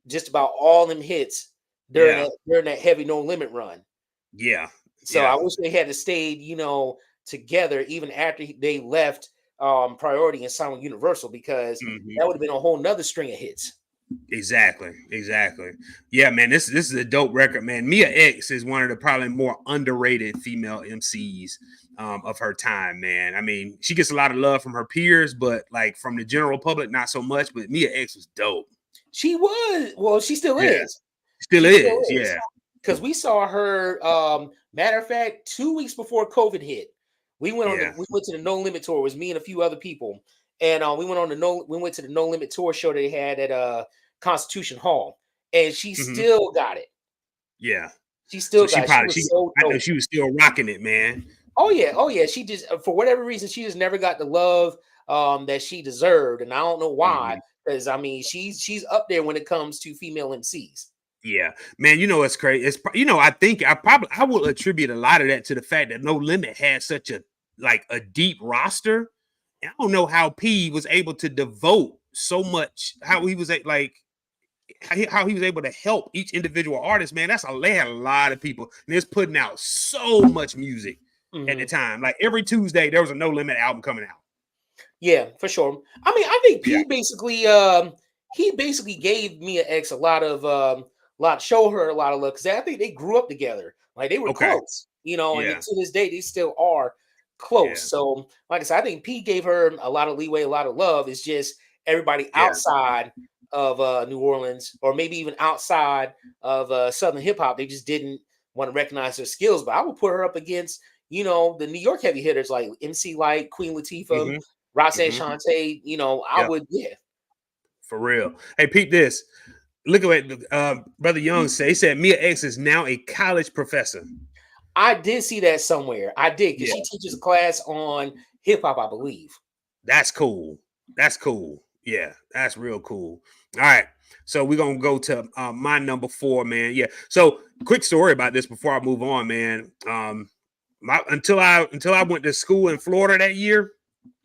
just about all them hits during that heavy No Limit run. Yeah. So I wish they had stayed, together even after they left Priority and signed with Universal, because that would have been a whole nother string of hits. Exactly. Yeah, man, this is a dope record, man. Mia X is one of the probably more underrated female MCs of her time, man. I mean, she gets a lot of love from her peers, but like from the general public, not so much. But Mia X was dope. She was. Well, she still is. Still is. Yeah. Because we saw her. Matter of fact, 2 weeks before COVID hit, we went to the No Limit tour. It was me and a few other people, and we went to the No Limit tour show they had at Constitution Hall, and she still got it. Yeah, she still got it. I know she was still rocking it, man. Oh yeah. She just, for whatever reason, she just never got the love that she deserved, and I don't know why. Because she's up there when it comes to female MCs. Yeah, man. It's crazy. It's I think I will attribute a lot of that to the fact that No Limit had such a deep roster. And I don't know how P was able to devote so much. How he was how he was able to help each individual artist. Man, they had a lot of people, and it's putting out so much music at the time. Like every Tuesday, there was a No Limit album coming out. Yeah, for sure. I mean, I think P basically gave Mia X showed her a lot of love, because I think they grew up together. Like they were close, and to this day they still are close. Yeah. So, like I said, I think P gave her a lot of leeway, a lot of love. It's just everybody Yeah. outside of New Orleans, or maybe even outside of Southern hip hop, they just didn't want to recognize her skills. But I would put her up against, the New York heavy hitters like MC Light, Queen Latifah, Mm-hmm. Roxanne Mm-hmm. Shante. I Yep. would, yeah. For real. Hey, peep this. Look at what Brother Young said. He said Mia X is now a college professor. I did see that somewhere. I did, because Yeah. she teaches a class on hip hop, I believe. That's cool. That's cool. Yeah, that's real cool. All right. So we're gonna go to my number 4, man. Yeah. So quick story about this before I move on, man. Until I went to school in Florida that year,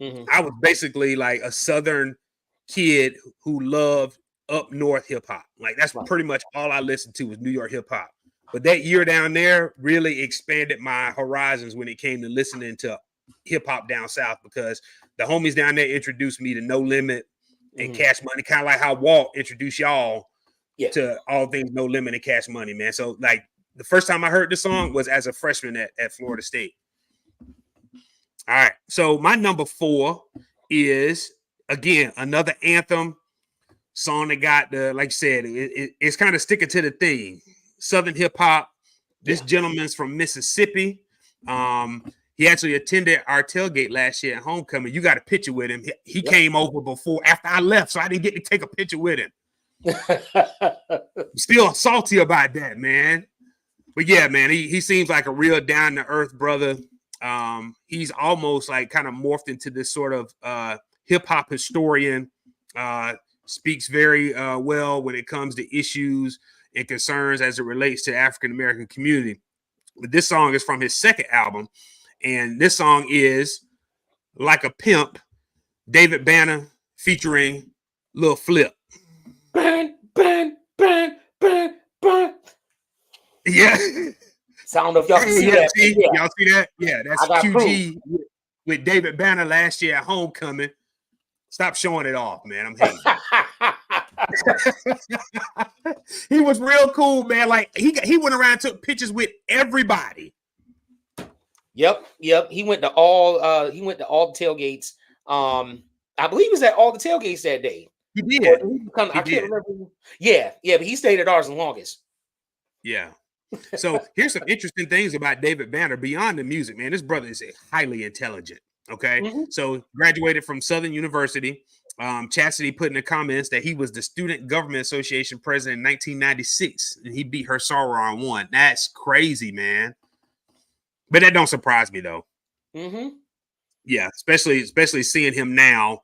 Mhm. I was basically like a Southern kid who loved up north hip hop. Like that's Right. pretty much all I listened to was New York hip hop. But that year down there really expanded my horizons when it came to listening to hip hop down south, because the homies down there introduced me to No Limit and Mhm. Cash Money, kind of like how Walt introduced y'all Yeah. to all things No Limit and Cash Money, man. So like the first time I heard the song was as a freshman at Florida State. All right. So my number 4 is again another anthem song that got the, like you said, it's kind of sticking to the theme. Southern hip hop. This Yeah. gentleman's from Mississippi. He actually attended our tailgate last year at homecoming. You got a picture with him. He Yep. came over before after I left, so I didn't get to take a picture with him. Still salty about that, man. But yeah, man, he seems like a real down to earth brother. He's almost like kind of morphed into this sort of hip hop historian. Speaks very well when it comes to issues and concerns as it relates to African American community. But this song is from his second album, and this song is Like a Pimp, David Banner featuring Lil Flip. Burn, burn, burn, burn, burn. Yeah. Sound of y'all can see Yeah, that. see, Yeah, y'all see that? Yeah, that's I got QG proof. with David Banner last year at homecoming. Stop showing it off, man. I'm hating. He was real cool, man. Like he went around and took pictures with everybody. Yep. He went to all the tailgates. I believe he was at all the tailgates that day. He Or did. did he become, He I did. can't remember. Yeah, but he stayed at ours the longest. Yeah. So here's some interesting things about David Banner beyond the music, man. This brother is highly intelligent. Okay. Mhm. So graduated from Southern University. Chastity put in the comments that he was the Student Government Association president in 1996, and he beat her Sauron on 1. That's crazy, man. But that don't surprise me though. Mhm. Yeah, especially seeing him now,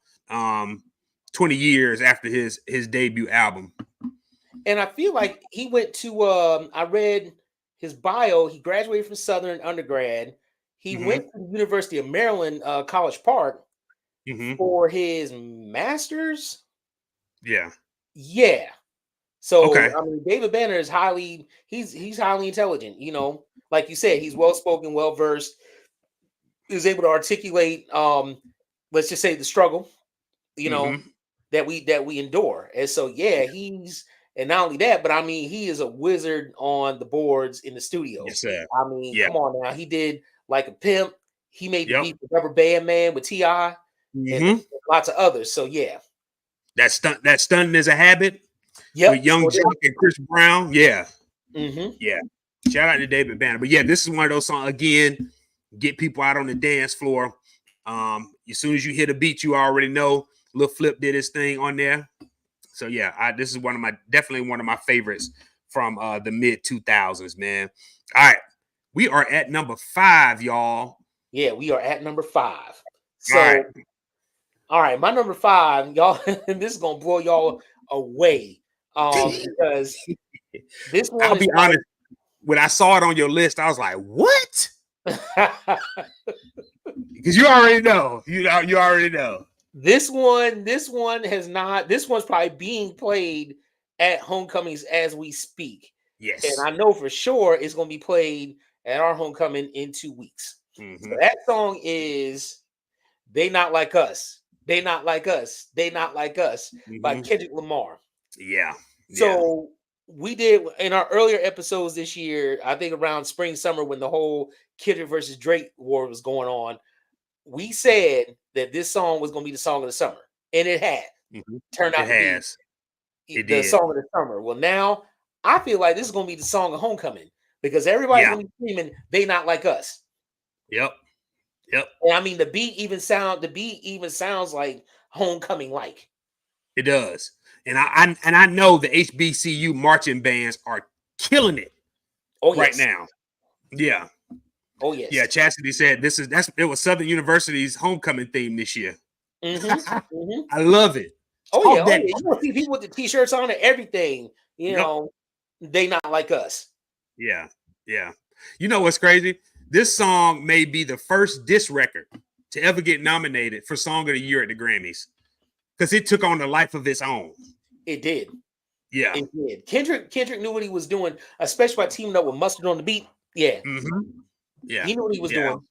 20 years after his debut album. And I feel like he went to I read his bio. He graduated from Southern undergrad. He Mhm. went to the University of Maryland, College Park, Mhm. for his master's. Yeah. Yeah. So Okay. I mean, David Banner is he's highly intelligent. Like you said, he's well spoken, well versed. Is able to articulate, let's just say, the struggle, Mhm. that we endure. And so yeah, and not only that, but I mean, he is a wizard on the boards in the studio. Yes, sir. I mean, Yeah. come on now. He did Like a Pimp. He made the Yep. beat with Rubber Band Man with T.I. and Mhm. lots of others. So yeah. That stunting is a habit with Yep. Young Jock and Chris Brown. Yeah. Mm-hmm. Yeah. Shout out to David Banner. But yeah, this is one of those songs again, get people out on the dance floor. As soon as you hit a beat, you already know Lil Flip did his thing on there. So yeah, this is definitely one of my favorites from the mid 2000s, man. All right, we are at number 5, y'all. Yeah, we are at number 5. All right, So all right, my number 5, y'all, and this is gonna blow y'all away. Because this one I'll is be honest. When I saw it on your list, I was like, "What?" Because you already know. You already know. This one has not. This one's probably being played at homecomings as we speak, and Yes. I know for sure it's going to be played at our homecoming in 2 weeks. Mm-hmm. So that song is "They Not Like Us." They not like us. They not like us by Kendrick Lamar. Yeah. So we did in our earlier episodes this year, I think around spring, summer, when the whole Kendrick versus Drake war was going on. we said that this song was gonna be the song of the summer, and it had turned out It to has. be It the did. song of the summer. Well, now I feel like this is gonna be the song of homecoming because everybody's Yeah. gonna be screaming, "They not like us." Yep. Yep. And I mean, the beat even sounds like homecoming like. It does. And I know the HBCU marching bands are killing it Oh right yes. now. Yeah. Oh yes. Yeah. Chastity said it was Southern University's homecoming theme this year. I love it. Oh Talk yeah. Oh that. yeah. You gonna see people with the t-shirts on and everything. You Yep. know, they not like us. Yeah. Yeah. You know what's crazy? This song may be the first diss record to ever get nominated for Song of the Year at the Grammys because it took on a life of its own. It did. Yeah. It did. Kendrick knew what he was doing, especially by teaming up with Mustard on the beat. Yeah. Yeah. He knew what he was doing.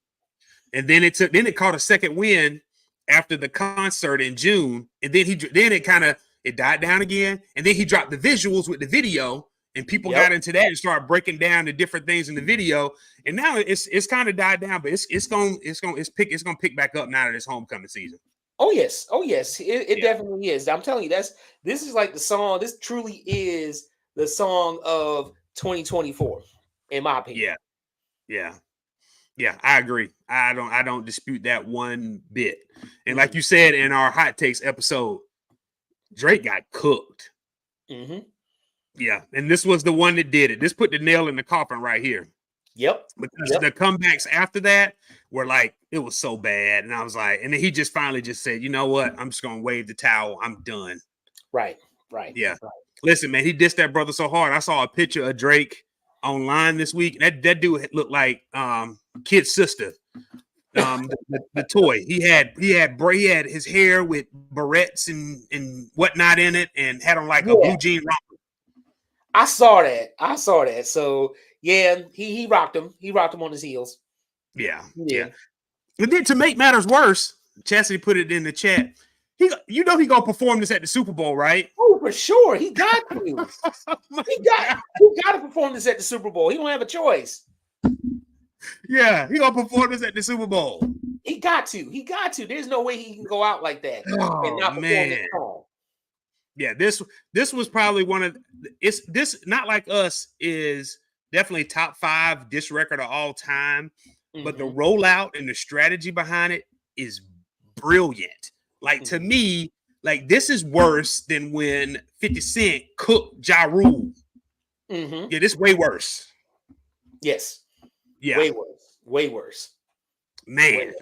And then it caught a second win after the concert in June, and then it died down again, and then he dropped the visuals with the video, and people got into that and started breaking down the different things in the video, and now it's kind of died down, but it's gonna pick back up now that it's homecoming season. Oh yes, it definitely is. I'm telling you, this is like the song. This truly is the song of 2024, in my opinion. Yeah, I agree. I don't dispute that one bit. And like you said in our hot takes episode, Drake got cooked. Yeah, and this was the one that did it. This put the nail in the coffin right here. Yep. Because the comebacks after that were like, it was so bad. And I was like, and then he just finally just said, you know what? I'm just gonna wave the towel. I'm done. Right. Yeah. Right. Listen, man, he dissed that brother so hard. I saw a picture of Drake online this week. That dude looked like Kid's sister. The toy. He had his hair with barrettes and whatnot in it, and had on like a blue jean romper. I saw that. So yeah, he rocked him. He rocked him on his heels. Yeah. And then to make matters worse, Chastity put it in the chat. He gonna perform this at the Super Bowl, right? Oh, for sure. He got to. he got to perform this at the Super Bowl. He don't have a choice. Yeah, he gonna perform this at the Super Bowl. He got to. There's no way he can go out like that and not perform this song. Yeah, this was probably one of this Not Like Us is definitely top 5 diss record of all time, but the rollout and the strategy behind it is brilliant. Like to me, like this is worse than when 50 Cent cooked Ja Rule. Yeah, this is way worse. Yes. Yeah. Way worse. Man.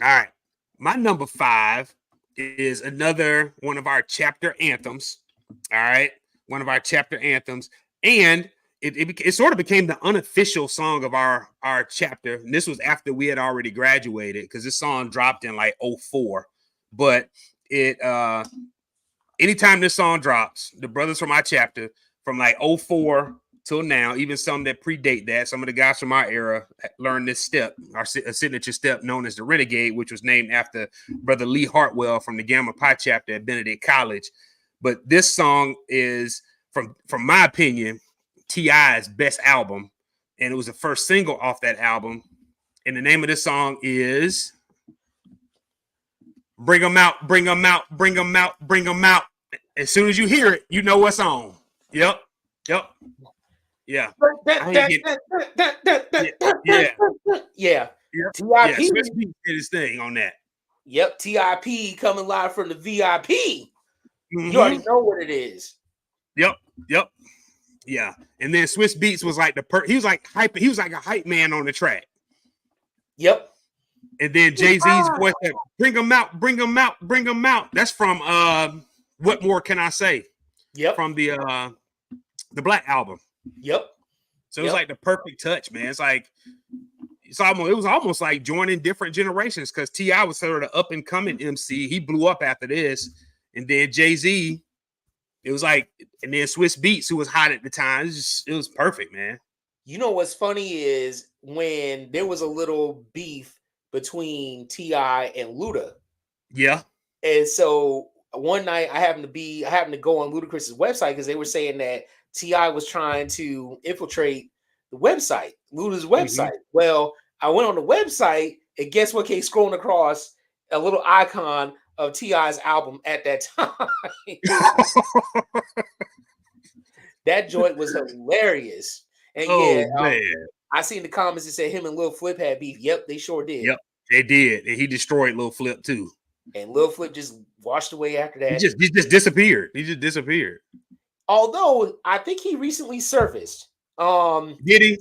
All right. My number 5 is another one of our chapter anthems. All right. One of our chapter anthems. And it sort of became the unofficial song of our chapter. And this was after we had already graduated because this song dropped in like 2004. But anytime this song drops, the brothers from our chapter from like 2004 till now, even some that predate that, some of the guys from our era learned this step, a signature step known as the Renegade, which was named after Brother Lee Hartwell from the Gamma Pi chapter at Benedict College. But this song is, from my opinion, T.I.'s best album, and it was the first single off that album. And the name of this song is Bring 'Em Out, Bring 'Em Out, Bring 'Em Out, Bring 'Em Out. As soon as you hear it, you know what's on. Yep. Yeah. Yeah. T.I.P. Swiss Beats did his thing on that. Yep. T.I.P. coming live from the VIP. You already know what it is. Yep. Yeah. And then Swiss Beats was like he was like a hype man on the track. Yep. And then Jay-Z's voice said, Bring 'Em Out, Bring 'Em Out, Bring 'Em Out. That's from What More Can I Say? Yep. From the Black album. Yep. So it was like the perfect touch, man. It's like it was almost like joining different generations because T.I. was sort of up and coming MC. He blew up after this. And then Jay-Z, it was like, and then Swiss Beats, who was hot at the time. It was perfect, man. You know what's funny is when there was a little beef between T.I. and Luda. Yeah. And so one night I happened to go on Ludacris's website because they were saying that T.I. was trying to infiltrate the website, Luda's website. Well, I went on the website And guess what came scrolling across? A little icon of T.I.'s album at that time. That joint was hilarious. And yeah, Oh man. I seen the comments that said him and Lil Flip had beef. Yep, they sure did. Yep, they did. And he destroyed Lil Flip too. And Lil Flip just washed away after that. He just disappeared. He just disappeared. Although I think he recently surfaced. Did he?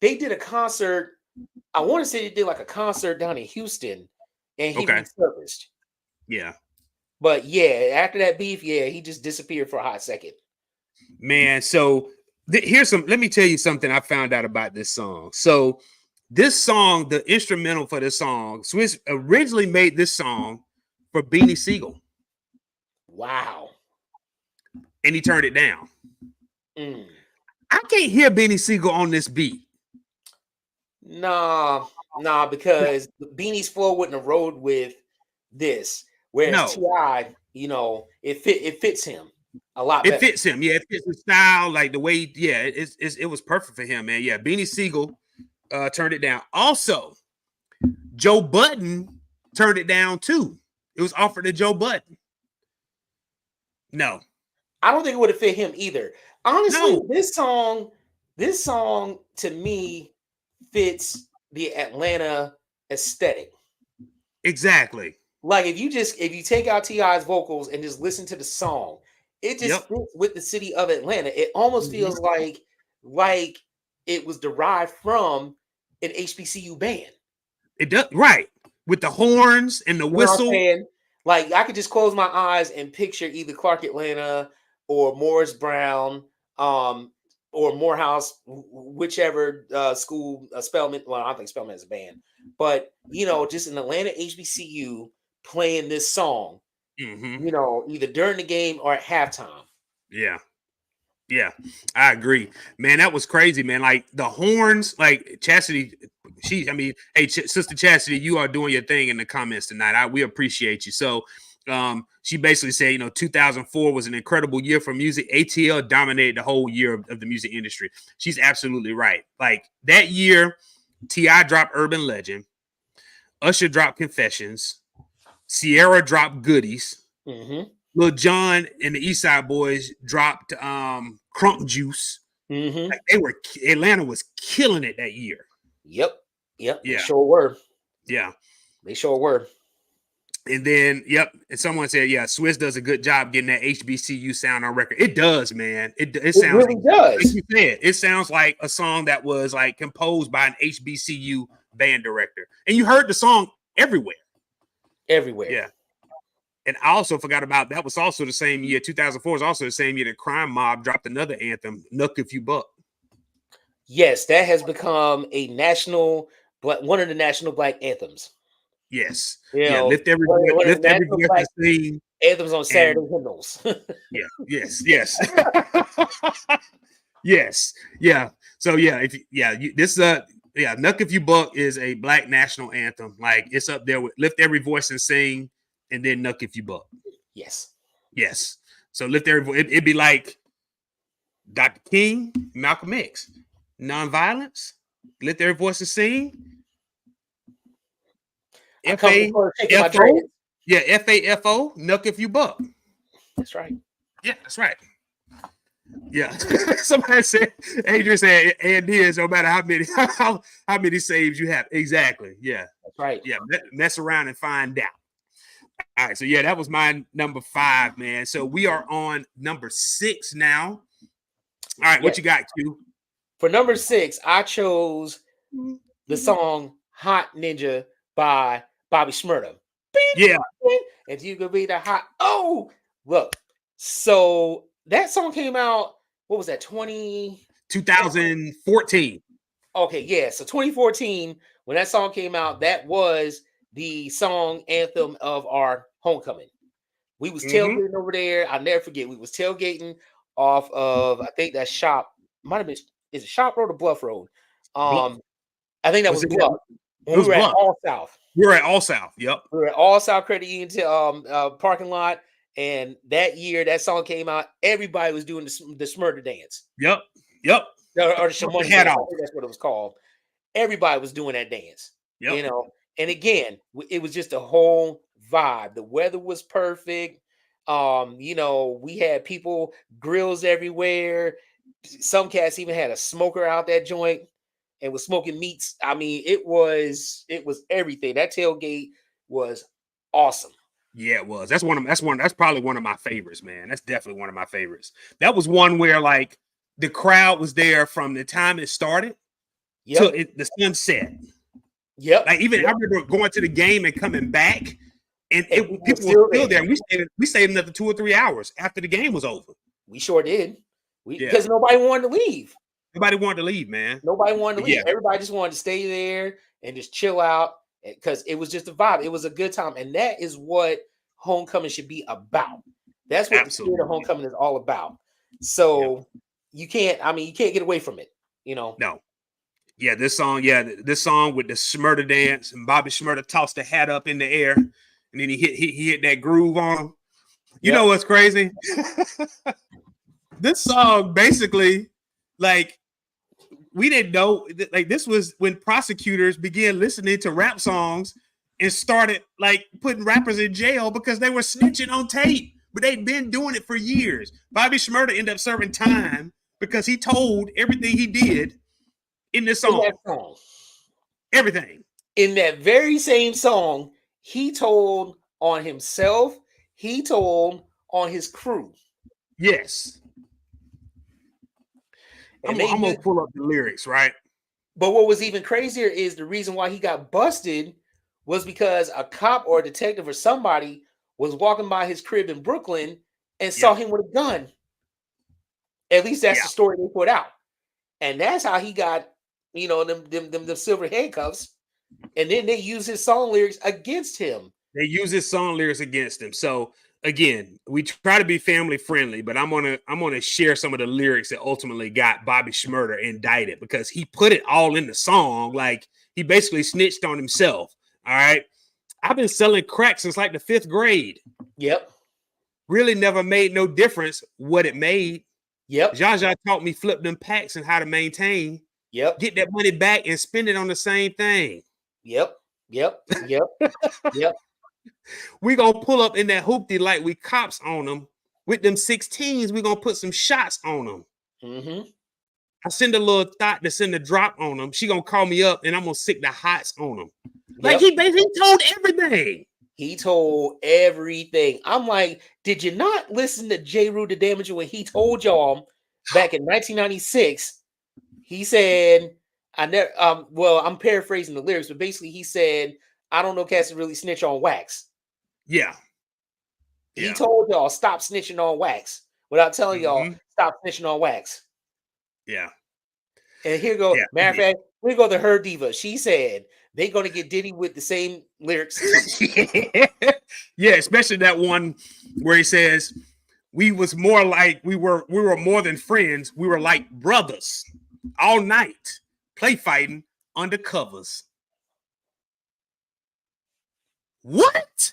They did a concert. I want to say they did like a concert down in Houston, and he resurfaced. Yeah. But yeah, after that beef, yeah, he just disappeared for a hot second. Man, so here's some. Let me tell you something I found out about this song. So this song, the instrumental for this song, Swiss originally made this song for Beanie Siegel. Wow. And he turned it down. Mm. I can't hear Beanie Siegel on this beat. Nah, because Beanie's flow wouldn't have rode with this. Whereas T.I., you know, it fits him a lot better. It fits him, yeah. It fits his style, like the way, yeah. It was perfect for him, man. Yeah, Beanie Siegel turned it down. Also, Joe Budden turned it down too. It was offered to Joe Budden. No, I don't think it would have fit him either. Honestly, this song to me fits the Atlanta aesthetic. Exactly. Like if you take out T.I.'s vocals and just listen to the song, it just fits with the city of Atlanta. It almost feels like it was derived from an HBCU band. It does, right, with the horns and the whistle. Like I could just close my eyes and picture either Clark Atlanta or Morris Brown, or Morehouse, whichever school Spelman. Well, I don't think Spelman is a band, but you know, just an Atlanta HBCU playing this song. You know, either during the game or at halftime. Yeah, I agree, man. That was crazy, man. Like the horns, like Chastity. Hey, Sister Chastity, you are doing your thing in the comments tonight. We appreciate you. So, she basically said, you know, 2004 was an incredible year for music. ATL dominated the whole year of the music industry. She's absolutely right. Like that year, T.I. dropped Urban Legend, Usher dropped Confessions, Sierra dropped Goodies. Lil Jon and the East Side Boys dropped Crunk Juice. Like Atlanta was killing it that year. Yep. Yeah. They sure were. Yeah. They sure were. And then, and someone said, yeah, Swiss does a good job getting that HBCU sound on record. It does, man. It sounds really does. Like you said, it sounds like a song that was like composed by an HBCU band director. And you heard the song everywhere. Yeah. And I also forgot about that was also the same year. 2004 was also the same year that Crime Mob dropped another anthem, Nuck If You Buck. Yes, that has become one of the national black anthems. Yes. Lift every voice to sing. Anthems on Saturday hymnals. Yes. Yes. Yeah. So Nuck If You Buck is a black national anthem. Like it's up there with Lift Every Voice and Sing, and then Nuck If You Buck. Yes. So Lift Every Voice. It'd be like Dr. King, Malcolm X, Nonviolence, Lift Every Voice and Sing. FAFO. Yeah, FAFO, Nuck If You Buck. That's right. Yeah, that's right. Yeah. Somebody said, Adrian said, and is no matter how many saves you have. Exactly. Yeah. That's right. Yeah. Mess around and find out. All right. So yeah, that was my number 5, man. So we are on number 6 now. All right. What you got, Q? For number 6, I chose the song Hot Ninja by Bobby Shmurda. Yeah. If you could be the hot. Oh, look. So that song came out, what was that, 2014. Okay, yeah. So 2014, when that song came out, that was the song anthem of our homecoming. We was tailgating over there. I'll never forget. We was tailgating off of, I think that shop, might have been, is it Shop Road or Bluff Road? I think that was Bluff. We were at All South. We were at All South. Yep. We were at All South Credit Union parking lot. And that year, that song came out. Everybody was doing the Smurder dance. Yep. Or the Shamoney dance. I think that's what it was called. Everybody was doing that dance. Yep. You know, And again, it was just a whole vibe. The weather was perfect. We had people, grills everywhere. Some cats even had a smoker out that joint and was smoking meats. I mean, it was everything. That tailgate was awesome. Yeah, it was. That's probably one of my favorites, man. That's definitely one of my favorites. That was one where like the crowd was there from the time it started till Yep. the sun set. Yep. Like even I Yep. remember going to the game and coming back, and And people were people were still still there. there. We stayed another 2 or 3 hours after the game was over. We sure did. Yeah, Because nobody wanted to leave. nobody wanted to leave, man. Nobody wanted to But leave. yeah, Everybody just wanted to stay there and just chill out because it was just a vibe. It was a good time. And that is what homecoming should be about. That's what the spirit of absolutely. homecoming is all about. Yep. So you can't get away from it, No. Yeah, this song with the Smurda dance and Bobby Smurda tossed the hat up in the air, and then he hit that groove on him. You know Yep. what's crazy? This song basically, like, we didn't know, like, this was when prosecutors began listening to rap songs and started like putting rappers in jail because they were snitching on tape, but they'd been doing it for years. Bobby Shmurda ended up serving time because he told everything he did in this In song. that song. Everything. In that very same song, he told on himself, he told on his crew. Yes. And I'm gonna pull up the lyrics, right? But what was even crazier is the reason why he got busted was because a cop or a detective or somebody was walking by his crib in Brooklyn and saw him with a gun. At least that's the story they put out. And that's how he got, them silver handcuffs. And then they use his song lyrics against him. They use his song lyrics against him. So again, we try to be family friendly, but I'm gonna share some of the lyrics that ultimately got Bobby Shmurda indicted because he put it all in the song. Like he basically snitched on himself. All right. I've been selling crack since like the 5th grade. Yep. Really never made no difference what it made. Yep. Zsa taught me flip them packs and how to maintain. Yep. Get that money back and spend it on the same thing. Yep. Yep. Yep. Yep. We gonna pull up in that hoopty like we cops on them. With them 16s, we gonna put some shots on them. Mm-hmm. I send a little thought to send a drop on them. She gonna call me up and I'm gonna sick the hots on them. Like he basically told everything. He told everything. I'm like, did you not listen to J. Rue the Damager when he told y'all back in 1996? He said, I never I'm paraphrasing the lyrics, but basically he said, I don't know cats that really snitch on wax. Yeah. He told y'all stop snitching on wax without telling y'all stop snitching on wax. Yeah. And here go, matter of fact, here go the Her Diva. She said they're gonna get Diddy with the same lyrics. Yeah, especially that one where he says we was more like we were more than friends. We were like brothers all night, play fighting under covers. What?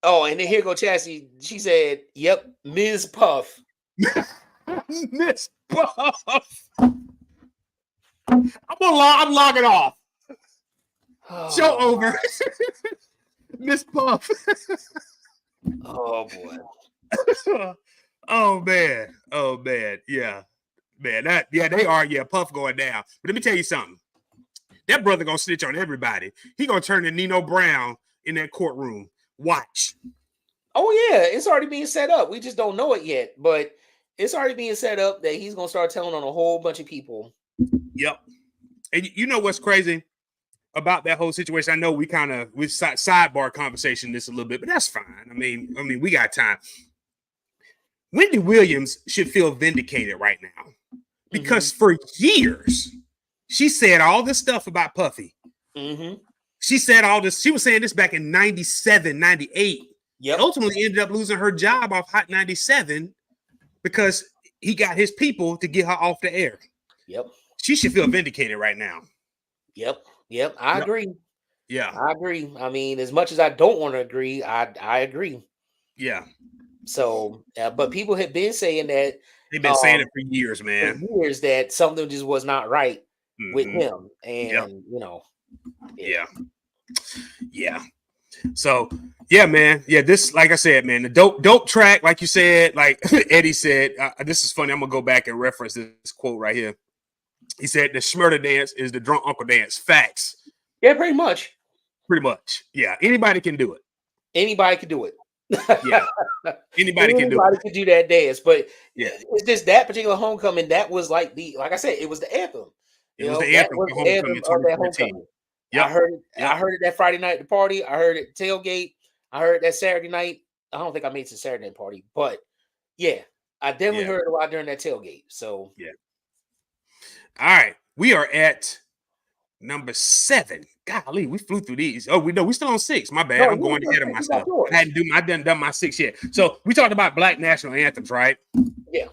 Oh, and then here go Chassie. She said, "Yep, Ms. Puff." Miss Puff. I'm logging off. Show over. Miss Puff. Oh boy. Oh man. Yeah. Man, they are. Yeah, Puff going down. But let me tell you something. That brother gonna snitch on everybody. He gonna turn to Nino Brown in that courtroom. Watch. Oh yeah, it's already being set up. We just don't know it yet, but it's already being set up that he's gonna start telling on a whole bunch of people. Yep. And you know what's crazy about that whole situation? I know we sidebar conversation this a little bit, but that's fine. I mean, we got time. Wendy Williams should feel vindicated right now because for years she said all this stuff about Puffy. She said all this. She was saying this back in 97, 98. Yep. Ultimately ended up losing her job off Hot 97 because he got his people to get her off the air. Yep. She should feel vindicated right now. Yep. I agree. Yeah. I agree. I mean, as much as I don't want to agree, I agree. Yeah. So, but people have been saying that. They've been saying it for years, man. For years that something just was not right with him. And, Yeah. Yeah. So yeah, man. Yeah, this, like I said, man, the dope track, like you said, like Eddie said, this is funny. I'm gonna go back and reference this quote right here. He said the Schmurder dance is the drunk uncle dance. Facts. Yeah, pretty much. Pretty much. Yeah. Anybody can do it. Anybody can do it. Yeah. Anybody can do it. Can do that dance, but yeah, it's just that particular homecoming. That was like like I said, it was the anthem. It was the anthem for homecoming 2014. Yep. I heard it that Friday night at the party. I heard it tailgate. I heard it that Saturday night. I don't think I made it to the Saturday night party, but yeah, I definitely heard it a lot during that tailgate. So yeah. All right, we are at number 7. Golly, we flew through these. Oh, we still on 6. My bad. I'm going ahead of myself. I hadn't done my 6 yet. So we talked about Black national anthems, right? Yeah.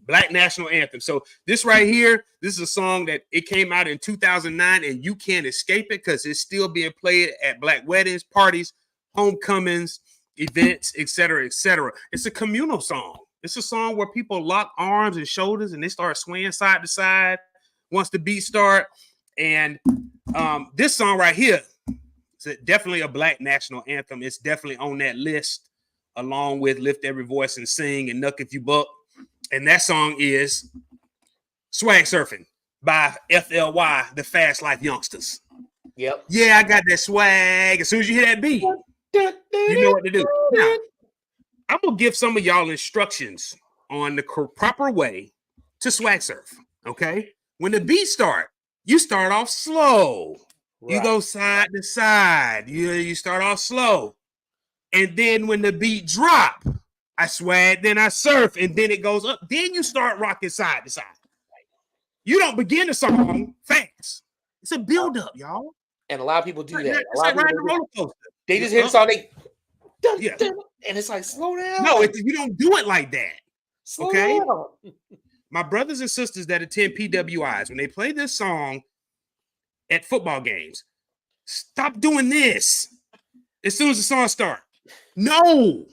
Black national anthem. So this right here, this is a song that it came out in 2009, and you can't escape it because it's still being played at Black weddings, parties, homecomings, events, etc., etc. It's a communal song. It's a song where people lock arms and shoulders and they start swaying side to side once the beat start. And this song right here is definitely a Black national anthem. It's definitely on that list, along with Lift Every Voice and Sing and Nuck If You Buck. And that song is Swag Surfing by FLY, the Fast Life Youngsters. Yep. Yeah, I got that swag. As soon as you hear that beat, you know what to do. Now, I'm going to give some of y'all instructions on the proper way to swag surf, okay? When the beat start, you start off slow. Right. You go side to side. You start off slow. And then when the beat drop, I swag, then I surf, and then it goes up. Then you start rocking side to side. You don't begin the song fast. It's a build-up, y'all. And a lot of people do that. It's like riding a roller coaster. They just hit the song, and it's like, slow down. No, you don't do it like that. Slow down. My brothers and sisters that attend PWIs, when they play this song at football games, stop doing this as soon as the song starts. No.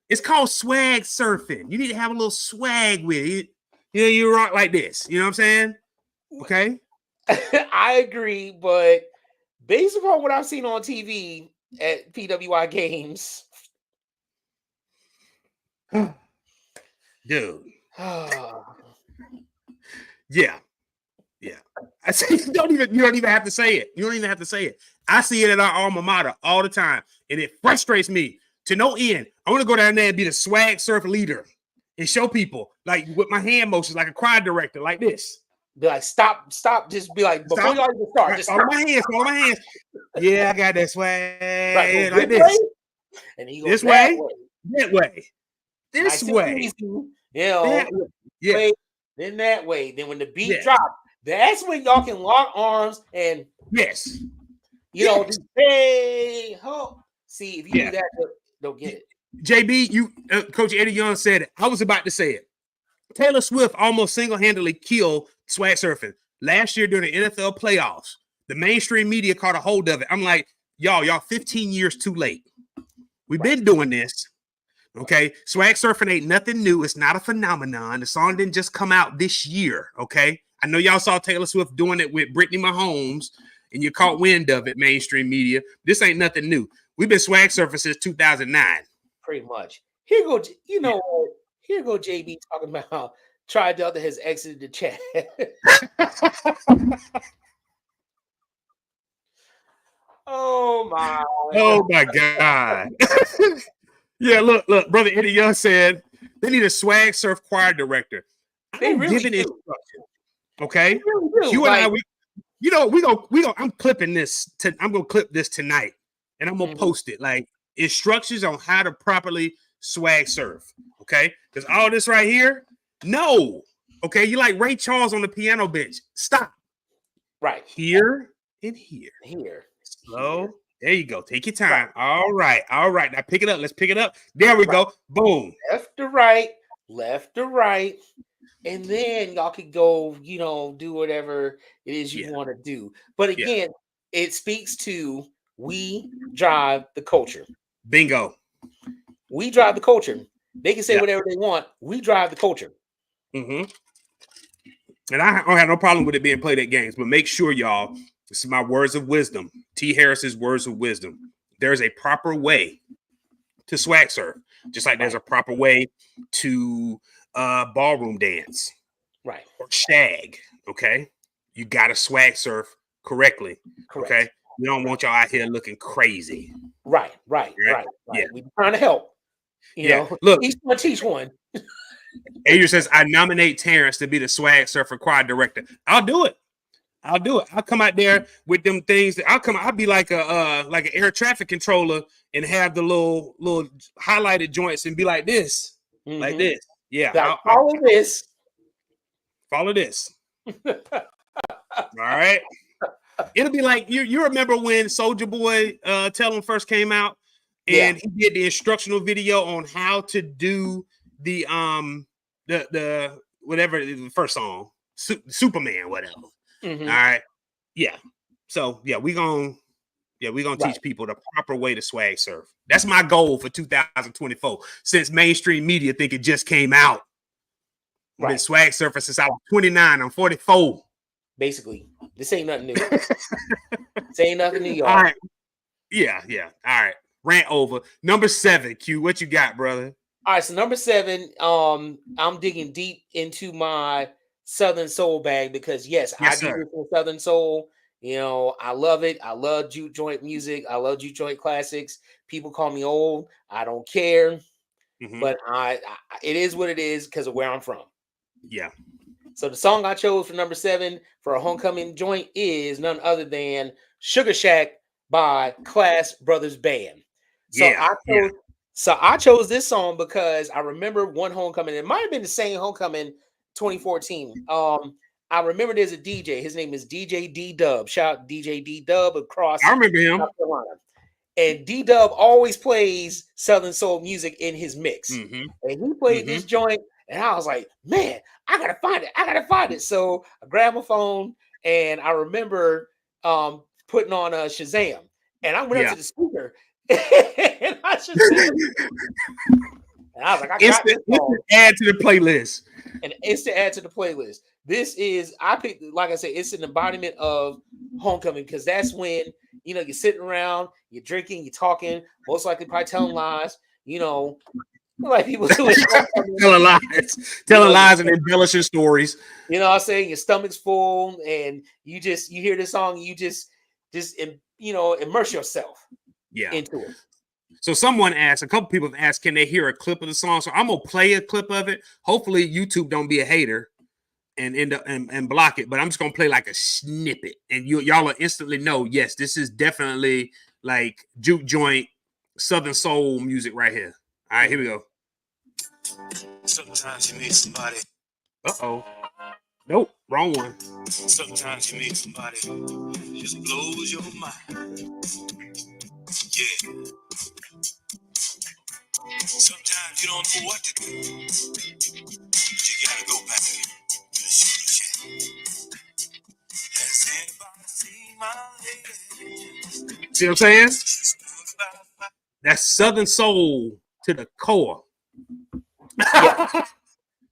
It's called swag surfing. You need to have a little swag with it. You rock like this. You know what I'm saying? Okay. I agree, but based upon what I've seen on TV at PWI games, dude. Yeah. I say you don't even have to say it. You don't even have to say it. I see it at our alma mater all the time, and it frustrates me to no end. I want to go down there and be the swag surf leader and show people, like, with my hand motions, like a choir director, like this. Be like, stop. Just be like, before y'all even start, just follow my hands. Yeah, I got that swag. Right, like this. And he goes this way, that way, this way. Then that way. Then when the beat drops, that's when y'all can lock arms and just hey ho. See, if you do that, they'll get it. JB, Coach Eddie Young said it. I was about to say it. Taylor Swift almost single-handedly killed swag surfing last year during the NFL playoffs. The mainstream media caught a hold of it. I'm like, y'all 15 years too late. We've been doing this. Okay. Swag surfing ain't nothing new. It's not a phenomenon. The song didn't just come out this year. Okay. I know y'all saw Taylor Swift doing it with Brittany Mahomes and you caught wind of it, mainstream media. This ain't nothing new. We've been swag surfing since 2009. Pretty much. Here go JB talking about how Tri Delta has exited the chat. Oh my God. Yeah, look, brother Eddie Young said they need a swag surf choir director. They really do. Instruction. Okay. They really do. You and I, we go. I'm clipping this. I'm gonna clip this tonight, and I'm gonna post it. Like instructions on how to properly swag surf. Okay, because all this right here, no. Okay, you like Ray Charles on the piano bench. Stop. Right here and here. Here. Slow. There you go. Take your time. All right. Now pick it up. Let's pick it up. There we go. Boom. Left to right. And then y'all could go, do whatever it is you want to do. But again, it speaks to we drive the culture. Bingo. We drive the culture. They can say whatever they want. We drive the culture. Mm-hmm. And I don't have no problem with it being played at games, but make sure, y'all, This is my words of wisdom. T. Harris's words of wisdom. There's a proper way to swag surf, just like there's a proper way to ballroom dance, right, or shag. Okay, you got to swag surf correctly. correct. Okay, we don't want y'all out here looking crazy. Right. Yeah. We're trying to help. You know, look, each one teach one. Adrian says, I nominate Terrence to be the swag surfer choir director. I'll do it. I'll come out there with them things. I'll be like an air traffic controller and have the little highlighted joints and be like this. Like this. Yeah. Follow this. Follow this. All right. It'll be like you remember when Soulja Boy Tell 'Em first came out, and he did the instructional video on how to do the whatever the first song, Superman, whatever. All right. Yeah. So we gonna teach people the proper way to swag surf. That's my goal for 2024. Since mainstream media think it just came out. I've been swag surfing since I was 29. I'm 44. Basically, this ain't nothing new. This ain't nothing new, y'all. All right. Yeah. All right. Rant over. Number 7, Q. What you got, brother? All right. So number 7, I'm digging deep into my Southern Soul bag because I do this for Southern Soul. You know, I love it. I love juke joint music. I love juke joint classics. People call me old. I don't care. But it is what it is because of where I'm from. Yeah. So the song I chose for number 7 for a homecoming joint is none other than Sugar Shack by Class Brothers Band. So I chose this song because I remember one homecoming. It might have been the same homecoming 2014. I remember there's a DJ. His name is DJ D-Dub. Shout out DJ D-Dub across I remember him. South Carolina. And D-Dub always plays Southern Soul music in his mix. And he played this joint, and I was like, man, I gotta find it. So I grabbed my phone, and I remember putting on Shazam. And I went up to the speaker, and I Shazam. And I was like, I got this song. Add to the playlist. An instant add to the playlist. This is, I picked, like I said, it's an embodiment of homecoming because that's when, you know, you're sitting around, you're drinking, you're talking, most likely probably telling lies, you know, like people do telling lies and embellishing stories. You know what I'm saying? Your stomach's full and you hear this song, you just immerse yourself into it. So someone asked, a couple people have asked, can they hear a clip of the song? So I'm gonna play a clip of it. Hopefully YouTube don't be a hater and end up and block it, but I'm just gonna play like a snippet, and y'all will instantly know, yes, this is definitely like juke joint Southern soul music right here. All right, here we go. Sometimes you meet somebody. Nope, wrong one. Sometimes you meet somebody just blows your mind. Yeah. Sometimes you don't know what to do. But you gotta go back to the sugar shack. Has anybody seen my lady? See what I'm saying? That's Southern soul to the core.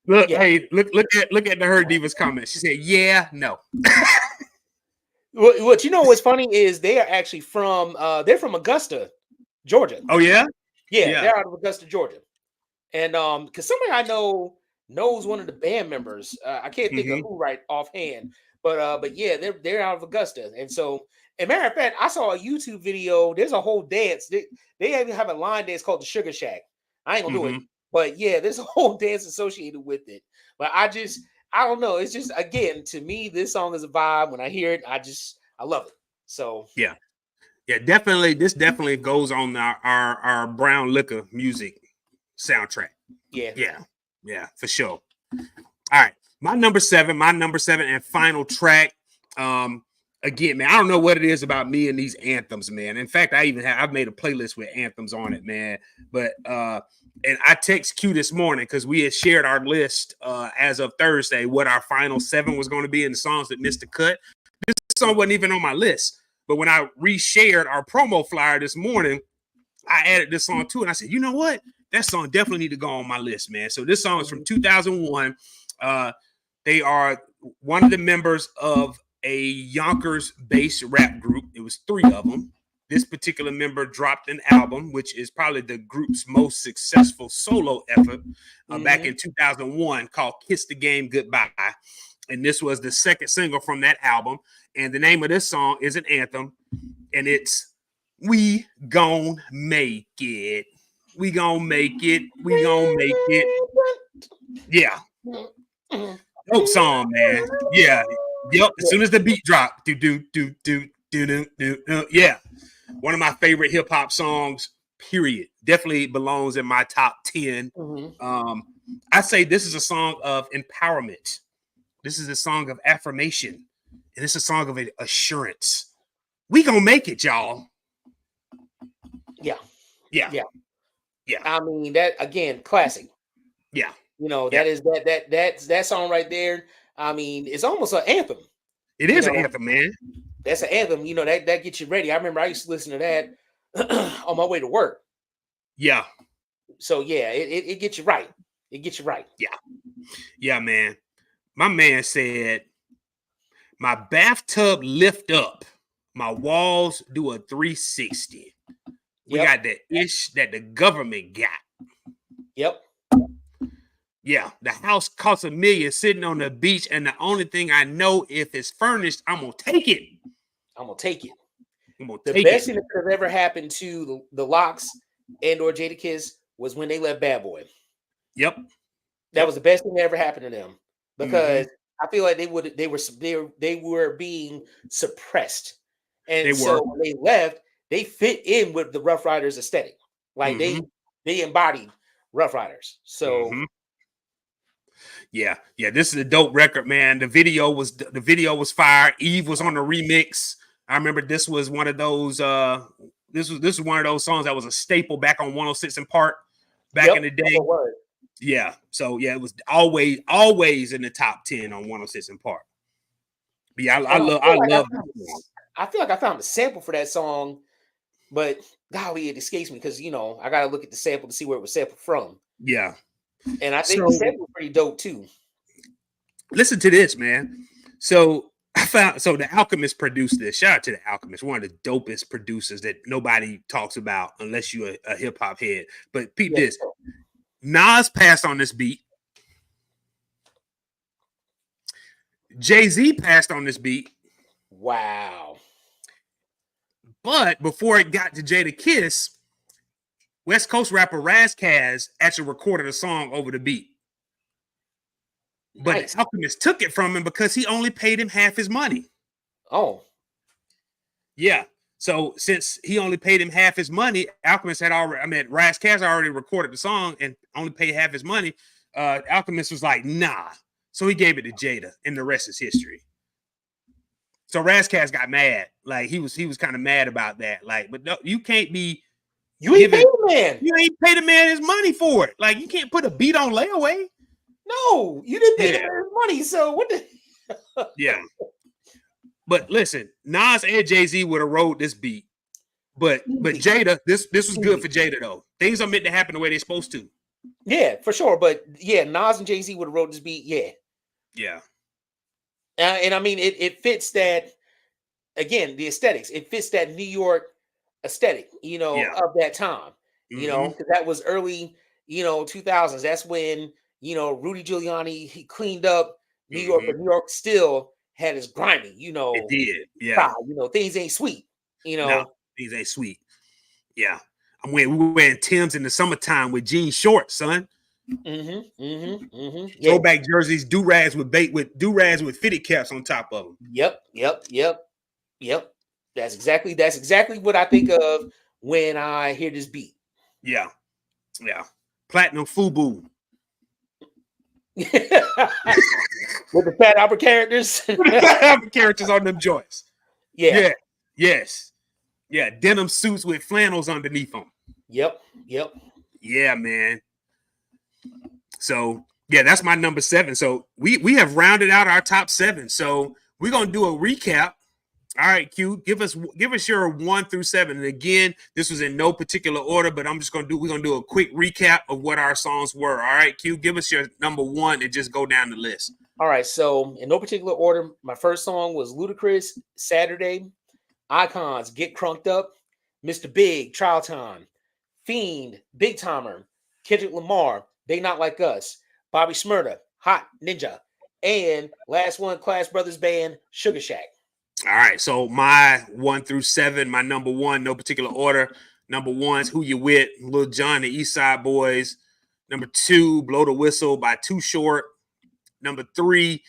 Look, hey, look at the Her Divas comment. She said, "Yeah, no." What you know? What's funny is they are actually from they're from Augusta, Georgia. Oh yeah, they're out of Augusta, Georgia, and because somebody I know knows one of the band members. I can't think of who right offhand, but yeah, they're out of Augusta, and so. As a matter of fact, I saw a YouTube video. There's a whole dance. They even have a line dance called the Sugar Shack. I ain't gonna do it, but yeah, there's a whole dance associated with it. But I don't know. It's just, again, to me, this song is a vibe. When I hear it, I love it. So yeah, definitely. This definitely goes on our brown liquor music soundtrack. Yeah, for sure. All right, my number seven and final track. Again, man, I don't know what it is about me and these anthems, man. In fact, I've made a playlist with anthems on it, man. But and I text Q this morning because we had shared our list as of Thursday, what our final 7 was going to be, and the songs that missed the cut. This song wasn't even on my list, but when I reshared our promo flyer this morning, I added this song too, and I said, you know what? That song definitely need to go on my list, man. So this song is from 2001. They are one of the members of a Yonkers-based rap group. It was 3 of them. This particular member dropped an album, which is probably the group's most successful solo effort, back in 2001, called Kiss the Game Goodbye. And this was the second single from that album. And the name of this song is an anthem, and it's We Gon' Make It. We gon' make it. We gon' make it. Yeah. Dope song, man. Yeah. Yep. As soon as the beat dropped, yeah. One of my favorite hip hop songs, period. Definitely belongs in my top 10. I say this is a song of empowerment. This is a song of affirmation. And it's a song of assurance. We gonna make it, y'all. Yeah. Yeah. Yeah. Yeah. I mean, that again, classic. Yeah. You know, that song right there. I mean, it's almost an anthem. It is an anthem, man. That's an anthem. You know, that gets you ready. I remember I used to listen to that on my way to work. Yeah. So yeah, it gets you right. It gets you right. Yeah. Yeah, man. My man said, my bathtub lift up, my walls do a 360. We got that ish that the government got. Yep. Yeah, the house costs $1 million sitting on the beach, and the only thing I know, if it's furnished, I'm gonna take it. I'm gonna take it. The best thing that could have ever happened to the Locks and or Jadakiss was when they left Bad Boy. Yep. That was the best thing that ever happened to them, because I feel like they were being suppressed, and so when they left, they fit in with the Rough Riders aesthetic. Like they embodied Rough Riders. So yeah, this is a dope record, man. The video was fire. Eve was on the remix. I remember this was one of those this was one of those songs that was a staple back on 106 and Park back in the day. Yeah. So yeah, it was always in the top 10 on 106 and Park. But yeah, I love I feel like I found a sample for that song, but golly, it escapes me because I gotta look at the sample to see where it was sampled from. Yeah. And I think the sample was pretty dope too. Listen to this, man. So the Alchemist produced this. Shout out to the Alchemist, one of the dopest producers that nobody talks about unless you're a hip hop head. But peep this. Nas passed on this beat. Jay-Z passed on this beat. Wow. But before it got to Jadakiss, West Coast rapper Razkaz actually recorded a song over the beat. But the Alchemist took it from him because he only paid him half his money. Oh. Yeah. So since he only paid him half his money, Razkaz already recorded the song and only paid half his money. Alchemist was like, nah. So he gave it to Jada, and the rest is history. So Razkaz got mad. Like he was kind of mad about that. Like, but no, you can't be. You ain't pay the man. You ain't pay the man his money for it. Like, you can't put a beat on layaway. No, you didn't pay the man his money. So what the? Yeah. But listen, Nas and Jay-Z would have rode this beat. But Jada, this was good for Jada though. Things are meant to happen the way they're supposed to. Yeah, for sure. But yeah, Nas and Jay-Z would have rode this beat. Yeah. Yeah. And I mean, it fits that, again, the aesthetics. It fits that New York aesthetic, of that time, because that was early, 2000s. That's when, Rudy Giuliani, he cleaned up New York, but New York still had his grimy, It did. Yeah. Style, things ain't sweet, No, things ain't sweet. Yeah. We were wearing Timbs in the summertime with jean shorts, son. Throwback jerseys, do-rags with fitted caps on top of them. Yep. That's exactly what I think of when I hear this beat. Yeah. Platinum FUBU. With the fat opera characters. Characters on them joints. Yeah. Yes. Yeah. Denim suits with flannels underneath them. Yep. Yeah, man. So yeah, that's my number 7. So we have rounded out our top 7. So we're gonna do a recap. All right, Q, give us your 1 through 7. And again, this was in no particular order, but we're gonna do a quick recap of what our songs were. All right, Q, give us your number 1 and just go down the list. All right, so in no particular order, my first song was Ludacris, Saturday, Icons, Get Crunked Up, Mr. Big, Trial Time, Fiend, Big Timer, Kendrick Lamar, They Not Like Us, Bobby Shmurda, Hot Ninja, and last one, Clash Brothers Band, Sugar Shack. All right, so my 1 through 7, my number 1, no particular order. Number 1's Who You With, Lil Jon, the East Side Boys. Number 2, Blow the Whistle by Too Short. Number 3,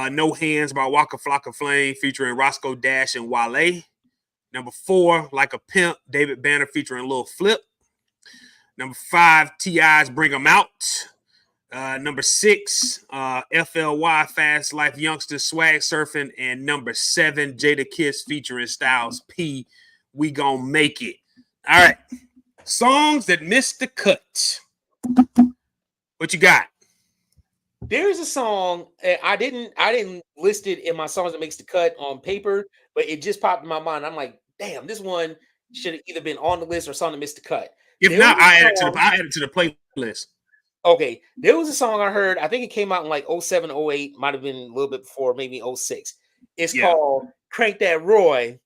No Hands by Waka Flocka Flame featuring Roscoe Dash and Wale. Number 4, Like a Pimp, David Banner featuring Lil Flip. Number 5, T.I.'s Bring 'Em Out. Number 6, FLY, Fast Life Youngsters, Swag Surfing. And number 7, Jada Kiss featuring Styles P, We Gon' Make It. All right. Songs that missed the cut. What you got? There is a song I didn't list it in my songs that makes the cut on paper, but it just popped in my mind. I'm like, damn, this one should have either been on the list or something that missed the cut. If There not, was a I add it song- to the playlist. Okay, there was a song I heard. I think it came out in like 07, 08, might have been a little bit before, maybe 06. It's Yeah. called Crank That Roy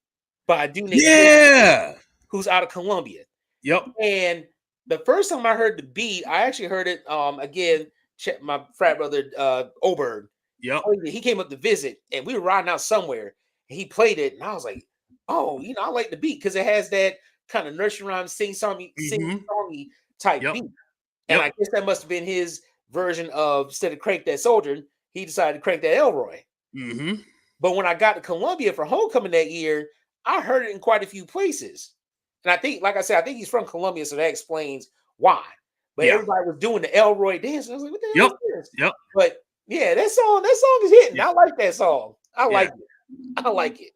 by a dude named Yeah. who's out of Columbia. Yep. And the first time I heard the beat, I actually heard it again. My frat brother Oberg. Yep. He came up to visit, and we were riding out somewhere. And he played it, and I was like, "Oh, I like the beat because it has that kind of nursery rhyme, sing-songy type Yep. beat." And Yep. I guess that must have been his version of instead of Crank That Soldier, he decided to crank that Elroy. Mm-hmm. But when I got to Columbia for homecoming that year, I heard it in quite a few places. And I think, like I said, I think he's from Columbia, so that explains why. But Yeah. everybody was doing the Elroy dance. And I was like, what the hell is this? Yep. But yeah, that song is hitting. Yeah. I like that song. I Yeah. like it. I like it.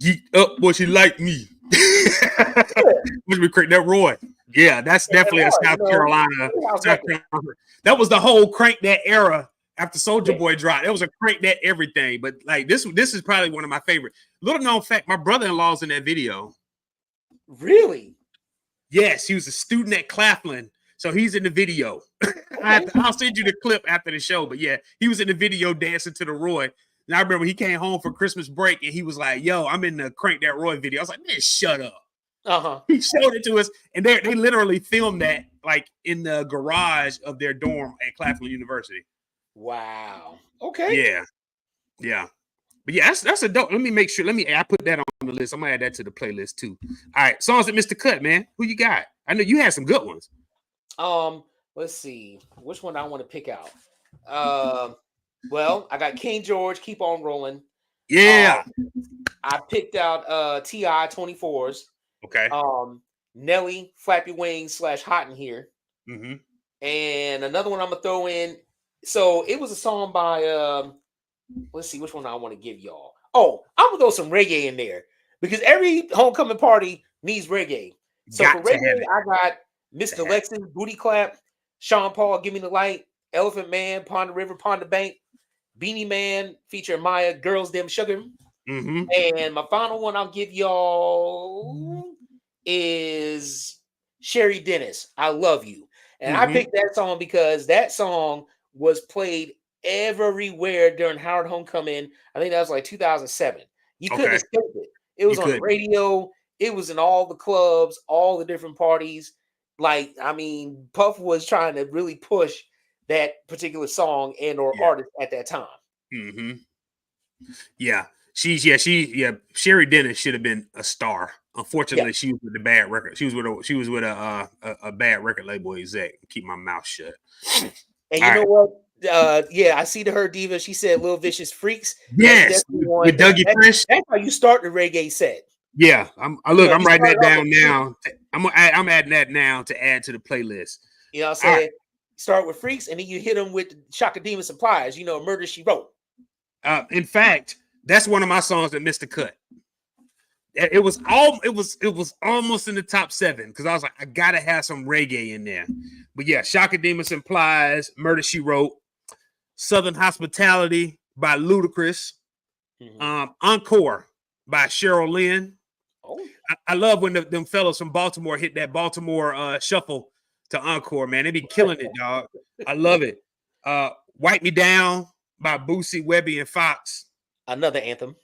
Geek up, boy, she like me. Which we create that Roy. Yeah, that's definitely a South Carolina. That was the whole Crank That era after Soldier Boy dropped. It was a Crank That everything. But like this is probably one of my favorite. Little known fact, my brother-in-law's in that video. Really? Yes, he was a student at Claflin. So he's in the video. I'll send you the clip after the show. But yeah, he was in the video dancing to the Roy. And I remember he came home for Christmas break and he was like, yo, I'm in the Crank That Roy video. I was like, man, shut up. Uh-huh. He showed it to us. And they literally filmed that like in the garage of their dorm at Claflin University. Wow. Okay. Yeah. Yeah. But yeah, that's a dope. Let me make sure. I put that on the list. I'm gonna add that to the playlist too. All right. Songs that missed the cut, man. Who you got? I know you had some good ones. Let's see which one I want to pick out. Well, I got King George, Keep On Rolling. Yeah. I picked out T.I. 24s. Okay. Nelly, Flappy Wings / Hot in Here. Mm-hmm. And another one I'm gonna throw in. So it was a song by let's see which one I want to give y'all. Oh, I'm gonna throw some reggae in there because every homecoming party needs reggae. So for reggae, I got Mr. Lexus, Booty Clap, Sean Paul, Give Me the Light, Elephant Man, Pond the River, Pond the Bank, Beanie Man featuring Maya, Girls Them Sugar. Mm-hmm. And my final one I'll give y'all is Sherry Dennis, I Love You. And I picked that song because that song was played everywhere during Howard Homecoming. I think that was like 2007. You couldn't escape it. It was on the radio. It was in all the clubs, all the different parties. Like, I mean, Puff was trying to really push that particular song and or artist at that time. Mm-hmm. Yeah. Sherry Dennis should have been a star. Unfortunately, she was with the bad record. She was with a bad record label exec. Keep my mouth shut. And you know what? I see to her diva. She said "Little Vicious Freaks." Yes, with Dougie Fresh. That's how you start the reggae set. Yeah, I'm writing that down now. I'm adding that now to add to the playlist. You know what I'm saying? Right. Start with Freaks, and then you hit them with Shaka Demon Supplies. You know, Murder She Wrote. In fact, that's one of my songs that missed the cut. It was almost in the top 7 because I was like, I gotta have some reggae in there. But yeah, Shaka Demon Supplies, Murder She Wrote, Southern Hospitality by Ludacris, Encore by Cheryl Lynn. Oh. I love when them fellas from Baltimore hit that Baltimore shuffle to Encore, man. They be killing it, dog. I love it. Wipe Me Down by Boosie, Webby, and Fox. Another anthem.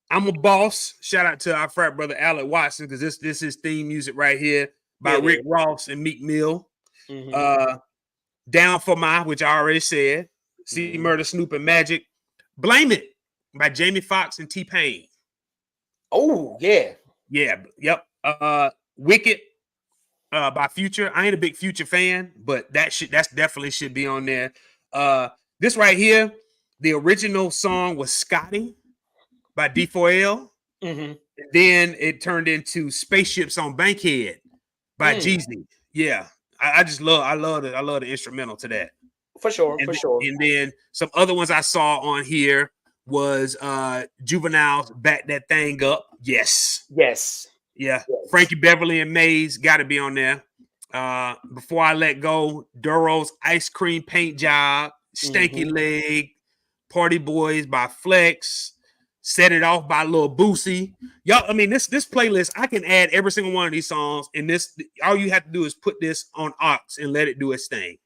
I'm a Boss. Shout out to our frat brother Alec Watson, because this is theme music right here by Rick Ross and Meek Mill. Down for My, which I already said. See Murder, Snoop, and Magic. Blame It by Jamie Foxx and T-Pain. Oh, yeah. Yeah, yep. Wicked by Future. I ain't a big Future fan, but that's definitely should be on there. This right here, the original song was Scotty by D4L. Then it turned into Spaceships on Bankhead by Jeezy. Yeah. I love the instrumental to that. For sure. And then some other ones I saw on here was Juvenile's Back That Thing Up. Yes. Yeah. Frankie Beverly and Maze got to be on there. Before I Let Go, Duro's Ice Cream Paint Job, Stanky Leg, Party Boys by Flex, Set It Off by Lil Boosie. Y'all, I mean, this playlist, I can add every single one of these songs, and this, all you have to do is put this on aux and let it do its thing.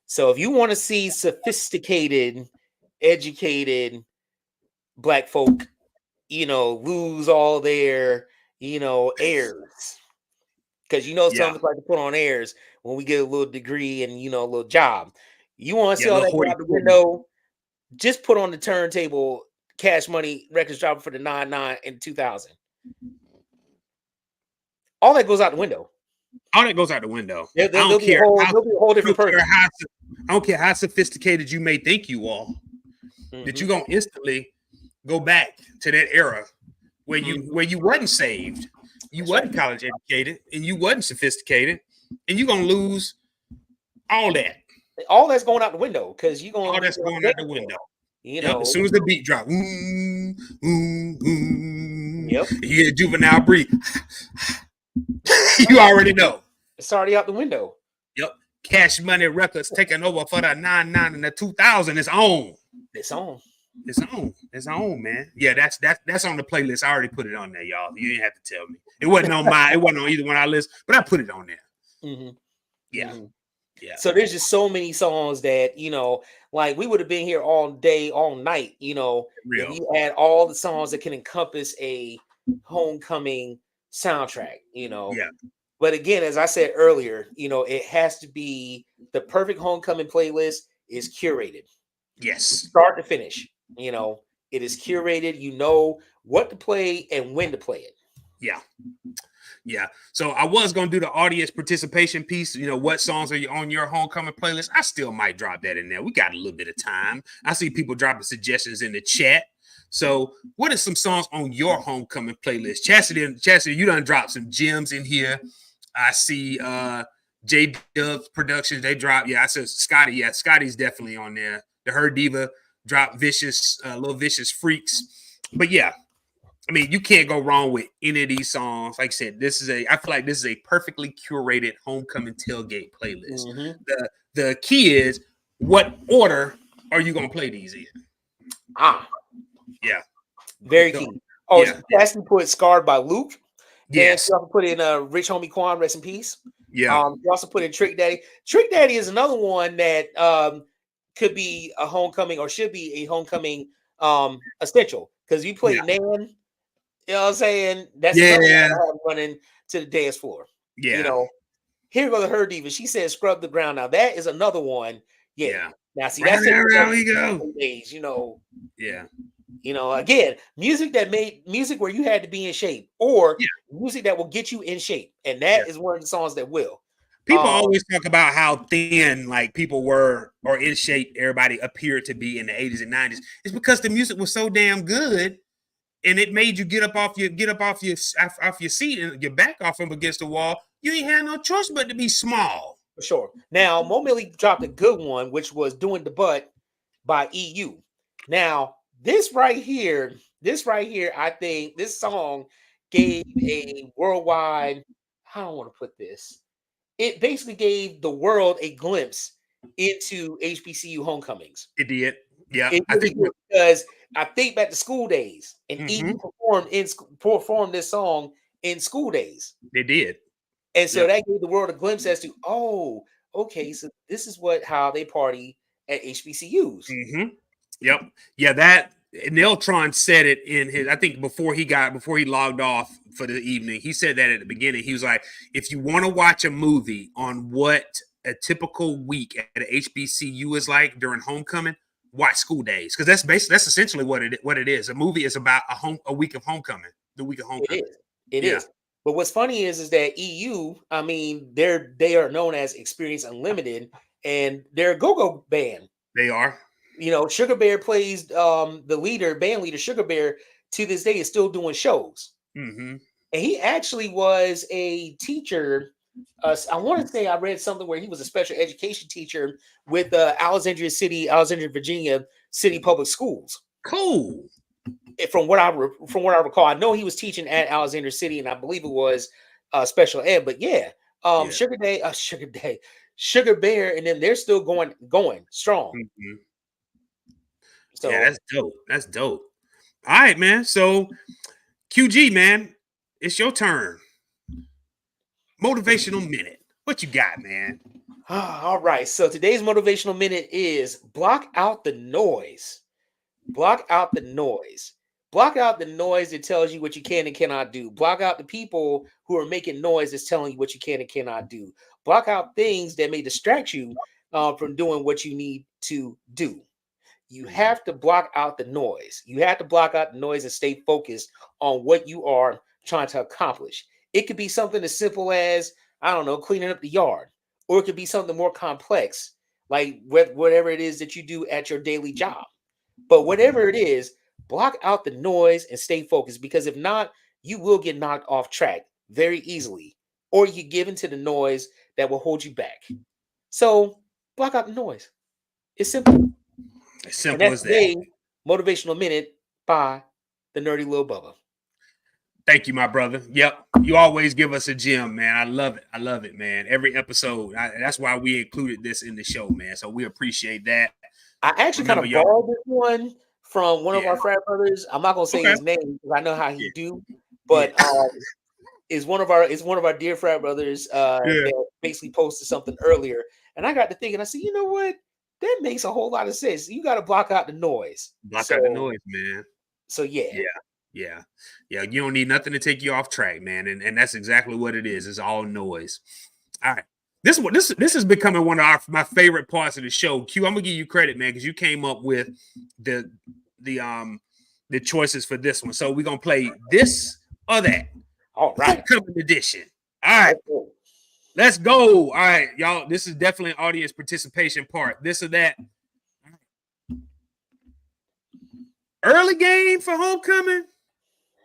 So if you want to see sophisticated, educated Black folk, lose all their, airs, because some of us like to put on airs when we get a little degree and a little job. You want to see all that go out the window? Just put on the turntable Cash Money records dropping for the 9/9 in 2000. All that goes out the window. All that goes out the window. I don't care. I don't care how sophisticated you may think you are. That you're gonna instantly go back to that era where you wasn't saved, you wasn't college educated, and you wasn't sophisticated, and you're gonna lose all that. All that's going out the window because you're gonna. All that's going out the window. As soon as the beat drop, you hear Juvenile breathe. You already know. It's already out the window. Yep. Cash Money Records taking over for the 9/9 and the 2000. It's on. It's on. It's on. It's on, man. Yeah, that's on the playlist. I already put it on there, y'all. You didn't have to tell me. It wasn't on mine. It wasn't on either one of our lists, but I put it on there. Yeah. Yeah. So there's just so many songs that, like we would have been here all day, all night, if you add all the songs that can encompass a homecoming soundtrack, Yeah. But again, as I said earlier, it has to be the perfect homecoming playlist is curated. Yes. Start to finish. It is curated. You know what to play and when to play it. Yeah. Yeah. So I was going to do the audience participation piece. What songs are you on your homecoming playlist? I still might drop that in there. We got a little bit of time. I see people dropping suggestions in the chat. So what are some songs on your homecoming playlist? Chastity, you done dropped some gems in here. I see J Dub's Productions. They dropped. Yeah, I said Scotty. Yeah, Scotty's definitely on there. The Her Diva dropped Vicious, Little Vicious Freaks. But yeah, I mean, you can't go wrong with any of these songs. Like I said, I feel like this is a perfectly curated homecoming tailgate playlist. The key is, what order are you going to play these in? Yeah. Very key. Oh, yeah. Chastity put Scarred by Luke. Yes. You also put in Rich Homie Quan, rest in peace. Yeah. You also put in Trick Daddy. Trick Daddy is another one that could be a homecoming or should be a homecoming essential, because you play Nan, you know what I'm saying? That's running to the dance floor. Yeah. Here go the Her Diva. She said scrub the ground. Now that is another one. Yeah. Now see, that's around we go. Days, Yeah. Again, music where you had to be in shape, or music that will get you in shape. And that is one of the songs that will. People always talk about how thin like people were or in shape everybody appeared to be in the 80s and 90s. It's because the music was so damn good, and it made you get up off your seat and your back off them against the wall. You ain't had no choice but to be small. For sure. Now, Mo Millie dropped a good one, which was Doing the Butt by EU. Now, this right here, I think this song gave a worldwide, I don't want to put this. It basically gave the world a glimpse into HBCU homecomings. It did. Yeah. Because I think back to school days, and EU performed this song in school days. They did. And so that gave the world a glimpse as to, oh, okay, so this is how they party at HBCUs. Yep. Yeah, that Neltron said it in his, I think before he logged off for the evening, he said that at the beginning. He was like, if you want to watch a movie on what a typical week at a HBCU is like during homecoming, watch School Days. Because that's essentially what it is. A movie is about a week of homecoming, the week of It homecoming. is. It Yeah. is. But what's funny is that EU, I mean, they are known as Experience Unlimited, and they're a go-go band. They are. You know, Sugar Bear plays the band leader, Sugar Bear, to this day is still doing shows. Mm-hmm. And he actually was a teacher. I want to say I read something where he was a special education teacher with Alexandria, Virginia City Public Schools. Cool. From what I recall, I know he was teaching at Alexandria City, and I believe it was special ed. But yeah, Sugar Bear, and then they're still going strong. Mm-hmm. So yeah, that's dope. That's dope. All right, man. So QG, man, it's your turn. Motivational minute. What you got, man? all right. So today's motivational minute is block out the noise. Block out the noise. Block out the noise that tells you what you can and cannot do. Block out the people who are making noise that's telling you what you can and cannot do. Block out things that may distract you from doing what you need to do. You have to block out the noise. You have to block out the noise and stay focused on what you are trying to accomplish. It could be something as simple as, I don't know, cleaning up the yard, or it could be something more complex, like whatever it is that you do at your daily job. But whatever it is, block out the noise and stay focused, because if not, you will get knocked off track very easily, or you give into the noise that will hold you back. So block out the noise. It's simple. As simple as that. Motivational minute by the Nerdy Lil Bubba. Thank you, my brother. Yep. You always give us a gem, man. I love it. I love it, man. Every episode. That's why we included this in the show, man. So we appreciate that. I actually kind of borrowed this one from one of our frat brothers. I'm not gonna say his name because I know how he do, but is one of our dear frat brothers that basically posted something earlier, and I got to thinking. I said, you know what? That makes a whole lot of sense. You got to block out the noise. Block out the noise, man. So yeah. You don't need nothing to take you off track, man, and that's exactly what it is. It's all noise. All right. This is becoming one of my favorite parts of the show. Q, I'm gonna give you credit, man, because you came up with the choices for this one. So we're gonna play this or that. All right. Homecoming edition. All right. Let's go. All right, y'all. This is definitely an audience participation part. This or that. Early game for homecoming.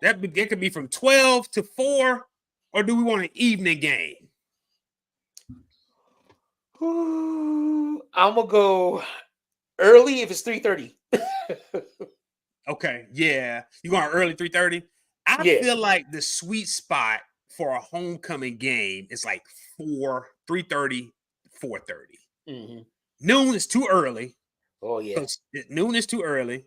It could be from 12 to 4, or do we want an evening game? I'm gonna go early if it's 3:30. Okay, yeah. You going early 3:30? I feel like the sweet spot for a homecoming game is like 3:30, 4:30. Mm-hmm. Noon is too early. Oh yeah. Noon is too early.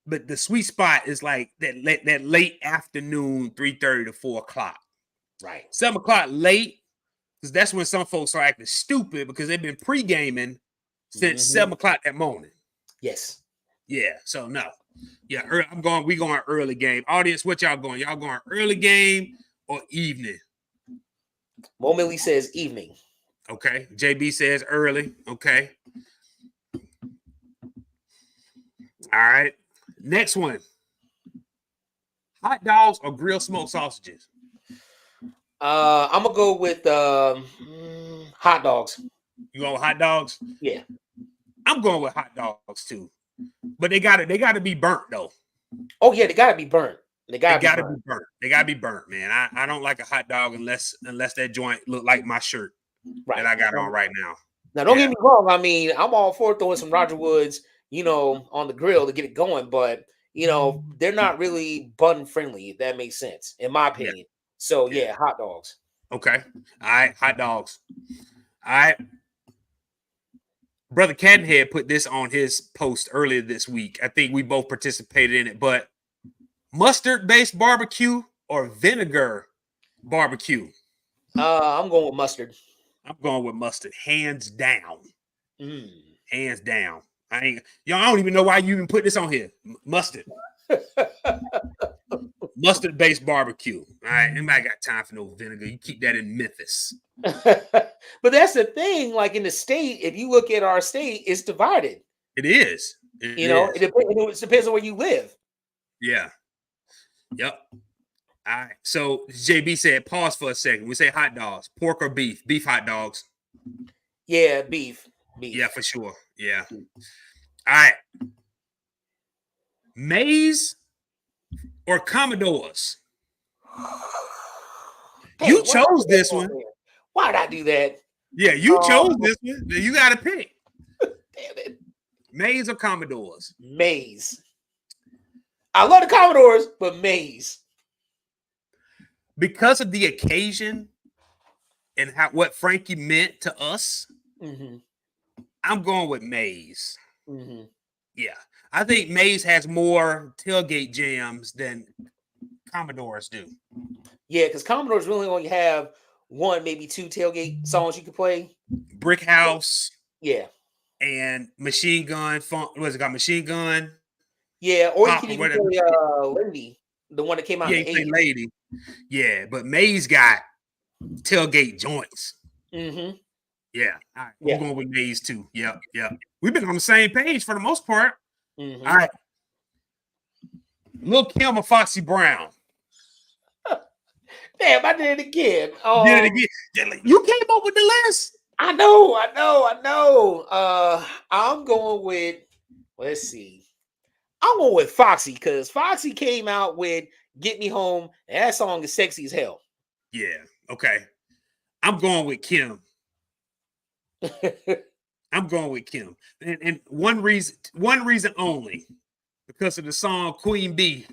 But the sweet spot is like that late afternoon, 3:30 to 4 o'clock. Right. 7 o'clock late, because that's when some folks are acting stupid because they've been pre-gaming since 7 o'clock that morning. Yes. Yeah. So no. Yeah, we going early game. Audience, what y'all going? Y'all going early game or evening? Mo Millie says evening. Okay. JB says early. Okay. All right. Next one. Hot dogs or grilled smoked sausages? I'm gonna go with hot dogs. You going with hot dogs? Yeah. I'm going with hot dogs too. But they gotta be burnt though. Oh yeah, they gotta be burnt. They gotta be burnt. They gotta be burnt, man. I don't like a hot dog unless that joint look like my shirt that I got on right now. Now don't get me wrong. I mean, I'm all for throwing some Roger Woods, on the grill to get it going, but they're not really bun friendly, if that makes sense, in my opinion. Yeah. So yeah, hot dogs. Okay. All right, hot dogs. All right. Brother Cadenhead put this on his post earlier this week. I think we both participated in it, but mustard-based barbecue or vinegar barbecue? I'm going with mustard. I'm going with mustard, hands down. Hands down. I don't even know why you even put this on here. Mustard. Mustard-based barbecue. All right. Anybody got time for no vinegar? You keep that in Memphis. But that's the thing. Like in the state, if you look at our state, it's divided. It is. It depends on where you live. Yeah. Yep. All right. So JB said, pause for a second. We say hot dogs, pork or beef? Beef hot dogs. Yeah, beef. Yeah, for sure. Yeah. All right. Maize or Commodores? Hey, you chose this one. Why did I do that? Yeah, you chose this one. You got to pick. Damn it. Maize or Commodores? Maize. I love the Commodores, but maize. Because of the occasion and what Frankie meant to us, I'm going with maize. Yeah. I think maize has more tailgate jams than Commodores do. Yeah, because Commodores really only have one, maybe two tailgate songs you can play. Brick House. Yeah. And Machine Gun. Was it got Machine Gun? Yeah, or you can even play Lady, the one that came out in the 80s. Lady. Yeah, but maize got tailgate joints. Yeah. All right. We're going with maize too. Yep. We've been on the same page for the most part. All right. Lil' Kim or Foxy Brown? Damn, I did it again. Did it again. You came up with the list. I know. I'm going with, let's see. I'm going with Foxy because Foxy came out with Get Me Home, and that song is sexy as hell. Yeah. Okay. I'm going with Kim. I'm going with Kim. And one reason only, because of the song Queen Bee,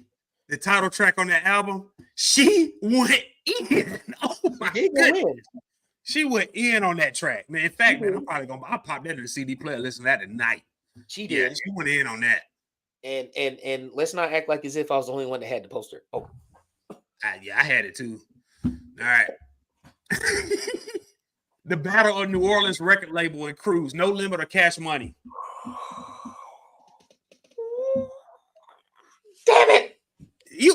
the title track on that album, she went in. Oh my goodness. She went in on that track. Man, in fact, man, I'll pop that in the CD player, listen to that tonight. She did. Yeah, she went in on that. And let's not act like as if I was the only one that had the poster. Oh. Yeah, I had it too. All right. The Battle of New Orleans record label and Cruise, No Limit or Cash Money? Damn it!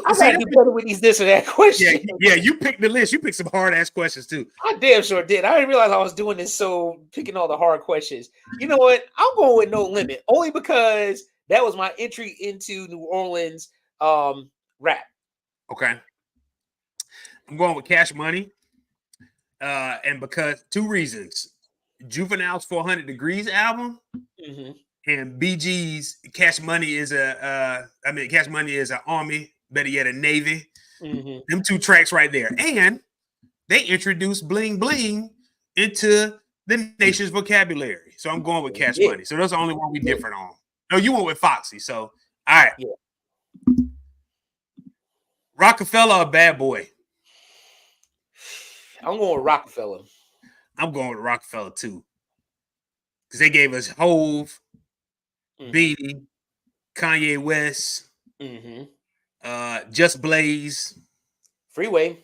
I'm trying to get better with these this or that questions. Yeah, you picked the list. You picked some hard ass questions too. I damn sure did. I didn't realize I was doing this, so picking all the hard questions. You know what? I'm going with No Limit only because that was my entry into New Orleans rap. Okay. I'm going with Cash Money. And because two reasons. Juvenile's 400 Degrees album and BG's Cash Money is Cash Money is an army, better yet a navy. Them two tracks right there. And they introduced bling bling into the nation's vocabulary. So I'm going with Cash Money. So that's the only one we different on. No, you went with Foxy. So all right. Yeah. Rockefeller or Bad Boy? I'm going with Rockefeller. I'm going with Rockefeller too. Because they gave us Hove, Beanie, Kanye West, Just Blaze, Freeway.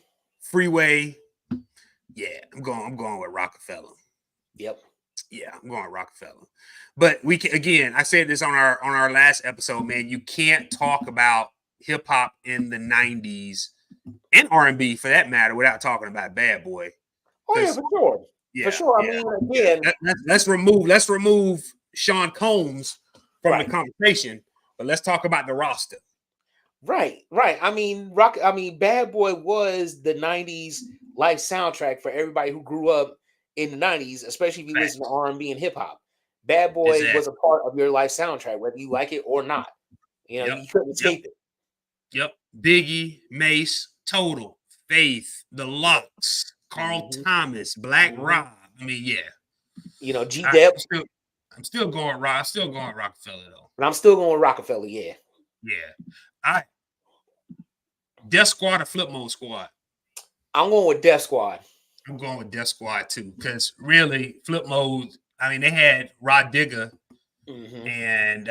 Yeah, I'm going with Rockefeller. Yep. Yeah, I'm going with Rockefeller. But we can, again, I said this on our last episode, man. You can't talk about hip hop in the 90s and R&B for that matter without talking about Bad Boy. Oh yeah, for sure. Yeah, for sure. I mean, again, let's remove Sean Combs from the conversation, but let's talk about the roster. Right. I mean, Bad Boy was the 90s life soundtrack for everybody who grew up in the 90s, especially if you listen to R&B and hip hop. Bad Boy was a part of your life soundtrack, whether you like it or not. You know, you couldn't escape it. Yep. Biggie, Mace, Total, Faith, The Lux, Carl Thomas, Black Rob. I mean, yeah. You know, G-Dep. I'm still going Rockefeller though. But I'm still going Rockefeller, yeah. Yeah. All right. Death Squad or Flip Mode Squad? I'm going with Death Squad. I'm going with Death Squad too, because really, Flip Mode. I mean, they had Rod Digger and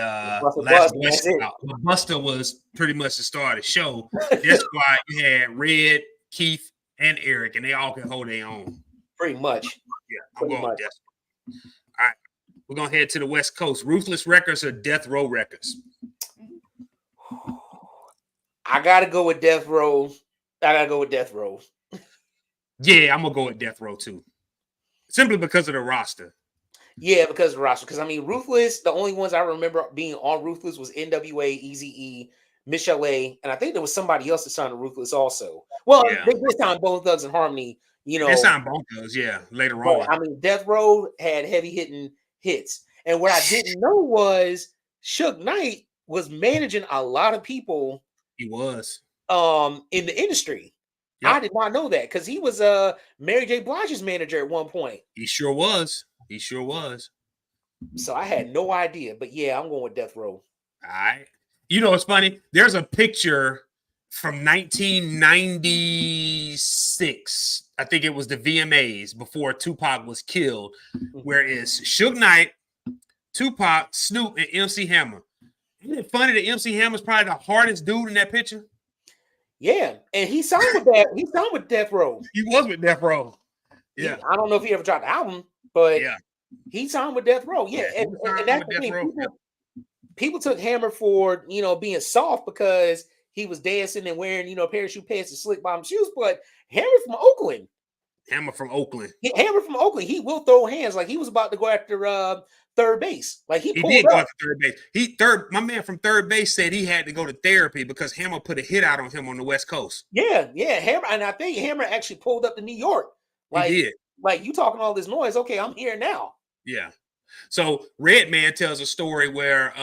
Buster was pretty much the star of the show. Death Squad, you had Red, Keith, and Eric, and they all could hold their own. Pretty much. Yeah, I'm going with Death Squad. All right. We're gonna head to the West Coast. Ruthless Records or Death Row Records? I gotta go with Death Row. Yeah, I'm gonna go with Death Row too. Simply because of the roster. Yeah, because of the roster. Because I mean, Ruthless, the only ones I remember being on Ruthless was NWA, Eazy-E, Michelle A, and I think there was somebody else that signed to Ruthless also. Well, Yeah. they did sign Bone Thugs and Harmony, you know. They signed both those, yeah, later But on. I mean, Death Row had heavy hitting hits. And what I didn't know was Suge Knight was managing a lot of people He was. In the industry. Yep. I did not know that because he was Mary J. Blige's manager at one point. He sure was. He sure was. So I had no idea. But yeah, I'm going with Death Row. All right. You know, it's funny. There's a picture from 1996. I think it was the VMAs before Tupac was killed, where it's Suge Knight, Tupac, Snoop, and MC Hammer. Isn't it funny that MC Hammer's probably the hardest dude in that picture? Yeah, and he signed with that. He signed with Death Row. He was with Death Row. Yeah. I don't know if he ever dropped an album, but yeah, he signed with Death Row. Yeah, and that's the thing. People took Hammer for, you know, being soft because he was dancing and wearing, you know, parachute pants and slick bottom shoes. But Hammer from Oakland. Hammer from Oakland. He will throw hands. Like he was about to go after third base. Like he pulled did go up. after third base. My man from third base said he had to go to therapy because Hammer put a hit out on him on the West Coast. Yeah, Hammer, and I think Hammer actually pulled up to New York. Like, he did. Like you talking all this noise. Okay, I'm here now. Yeah. So Redman tells a story where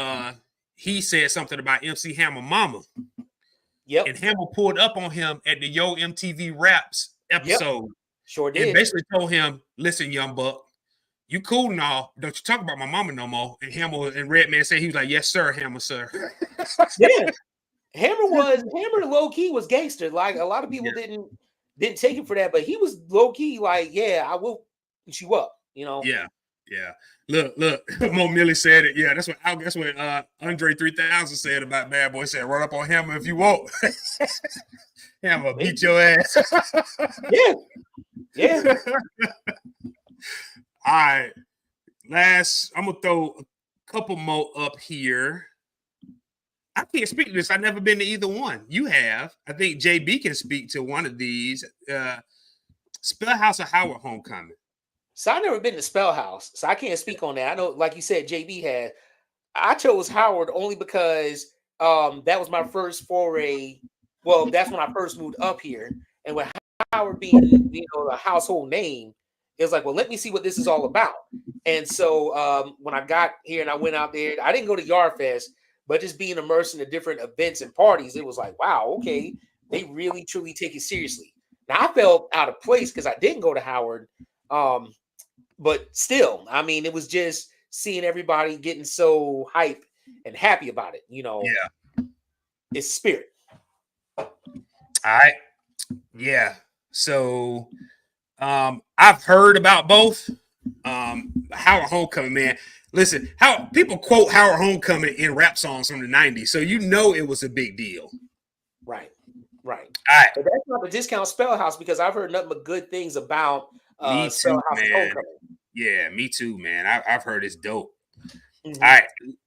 he said something about MC Hammer mama. Yep. And Hammer pulled up on him at the Yo MTV Raps episode. Yep. Sure did. And basically told him, listen, young buck, you cool and all. Don't you talk about my mama no more. And Hammer and Redman said, he was like, yes, sir, Hammer, sir. Yeah. Hammer low key was gangster. Like a lot of people didn't take him for that, but he was low key like, yeah, I will put you up, you know. Yeah. Look, Mo Millie said it. Yeah, that's what Andre 3000 said about Bad Boy. He said, run up on Hammer if you want. Hammer, beat your ass. Yeah. All right. I'm gonna throw a couple more up here. I can't speak to this. I've never been to either one. You have. I think JB can speak to one of these. Spellhouse or Howard Homecoming. So I've never been to Spellhouse, so I can't speak on that. I know, like you said, JB had. I chose Howard only because that was my first foray. Well, that's when I first moved up here, and with Howard being, you know, a household name, it was like, well, let me see what this is all about. And so when I got here and I went out there, I didn't go to Yard Fest, but just being immersed in the different events and parties, it was like, wow, okay, they really truly take it seriously. Now I felt out of place because I didn't go to Howard. But still, I mean, it was just seeing everybody getting so hype and happy about it. You know, it's spirit. All right. Yeah. So I've heard about both. Howard Homecoming, man. Listen, how people quote Howard Homecoming in rap songs from the 90s. So you know it was a big deal. Right. All right. But that's not the discount Spellhouse because I've heard nothing but good things about me too, Spellhouse man. Homecoming. Yeah, me too, man. I've heard it's dope. Mm-hmm. All right,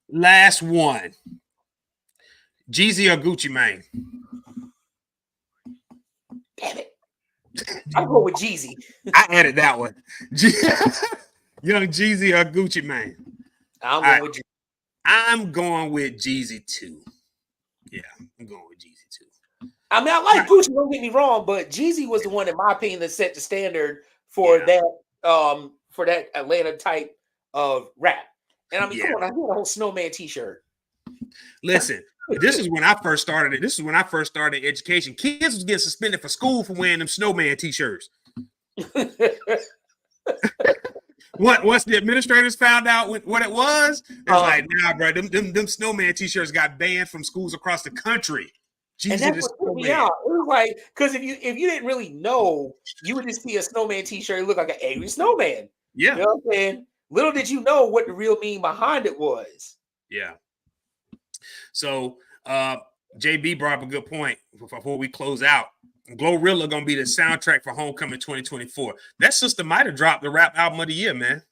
last one. Jeezy or Gucci Mane? Damn it. I'll go with Jeezy. I added that one. Young Jeezy or Gucci Mane? I'm going with Jeezy too. Yeah, I'm going with Jeezy too. I mean, I like Gucci, don't get me wrong, but Jeezy was the one, in my opinion, that set the standard for that Atlanta type of rap. And I mean, come on, I had a whole snowman t-shirt. Listen, this is when I first started it. This is when I first started education. Kids was getting suspended for school for wearing them snowman t-shirts. Once the administrators found out what it was, it's like, nah, bro, them snowman t-shirts got banned from schools across the country. And that's what put me out. It was like, because if you didn't really know, you would just see a snowman t-shirt, it looked like an angry snowman. Yeah. You know what I'm saying? Little did you know what the real meaning behind it was. Yeah. So JB brought up a good point before we close out. Glorilla gonna be the soundtrack for Homecoming 2024. That sister might have dropped the rap album of the year, man.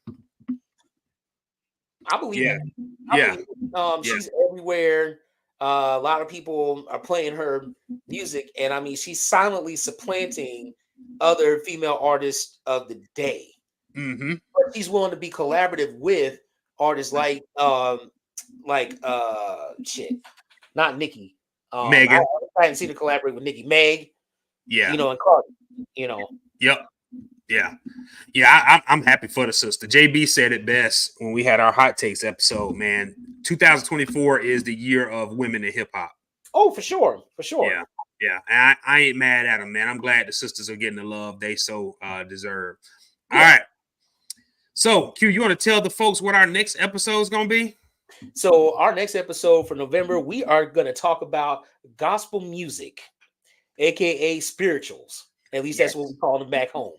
I believe Yeah, it. yeah, yeah. She's everywhere. A lot of people are playing her music, and I mean, she's silently supplanting other female artists of the day. Mm-hmm. But she's willing to be collaborative with artists like shit, not Nicki. I Megan. haven't seen her collaborate with Nicki, Meg, Yeah. and Cardi. You know, Yep. Yeah. Yeah. I'm happy for the sister. JB said it best when we had our hot takes episode. Man, 2024 is the year of women in hip hop. oh for sure, for sure. Yeah. Yeah. And I ain't mad at them, man. I'm glad the sisters are getting the love they so deserve. All Yeah. right. So, Q, you want to tell the folks what our next episode is going to be? So our next episode for November, we are going to talk about gospel music, aka spirituals. At least that's what we call them back home.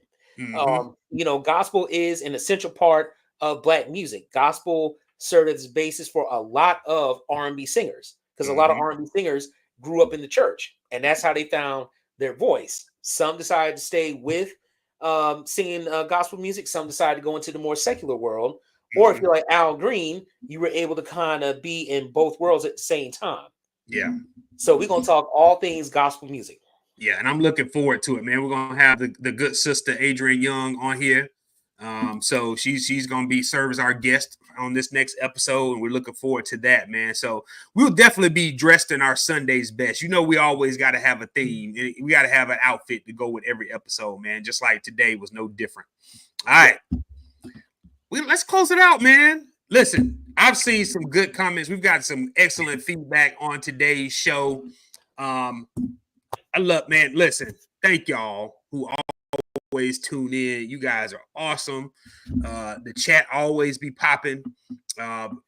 Gospel is an essential part of Black music. Gospel served as the basis for a lot of R&B singers because a lot of R&B singers grew up in the church, and that's how they found their voice. Some decided to stay with singing gospel music. Some decided to go into the more secular world. Or if you're like Al Green, you were able to kind of be in both worlds at the same time. Yeah. So we're going to talk all things gospel music. Yeah, and I'm looking forward to it, man. We're gonna have the good sister Adrienne Young on here. So she's gonna be serve as our guest on this next episode, and we're looking forward to that, man. So we'll definitely be dressed in our Sunday's best. You know, we always got to have a theme. We got to have an outfit to go with every episode, man. Just like today was no different. All right, let's close it out, man. Listen, I've seen some good comments. We've got some excellent feedback on today's show. I love, man. Listen, thank y'all who always tune in. You guys are awesome. The chat always be popping.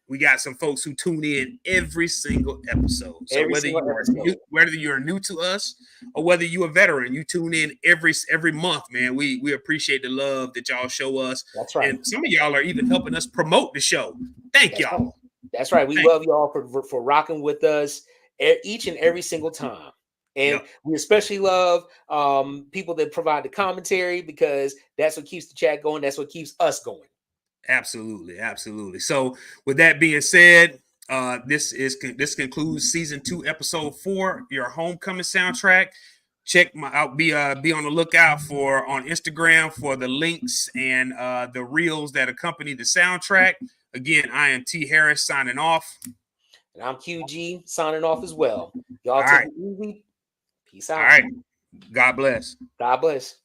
We got some folks who tune in every single episode. So whether you're new to us or whether you're a veteran, you tune in every month, man. We appreciate the love that y'all show us. That's right. And some of y'all are even helping us promote the show. Thank y'all. Right. That's right. We love y'all for rocking with us each and every single time. And we especially love people that provide the commentary because that's what keeps the chat going. That's what keeps us going. Absolutely, absolutely. So, with that being said, this concludes season 2, episode 4, your homecoming soundtrack. Check my out. Be on the lookout for on Instagram for the links and the reels that accompany the soundtrack. Again, I am T Harris signing off, and I'm QG signing off as well. Y'all take it easy. Peace out. All right. God bless. God bless.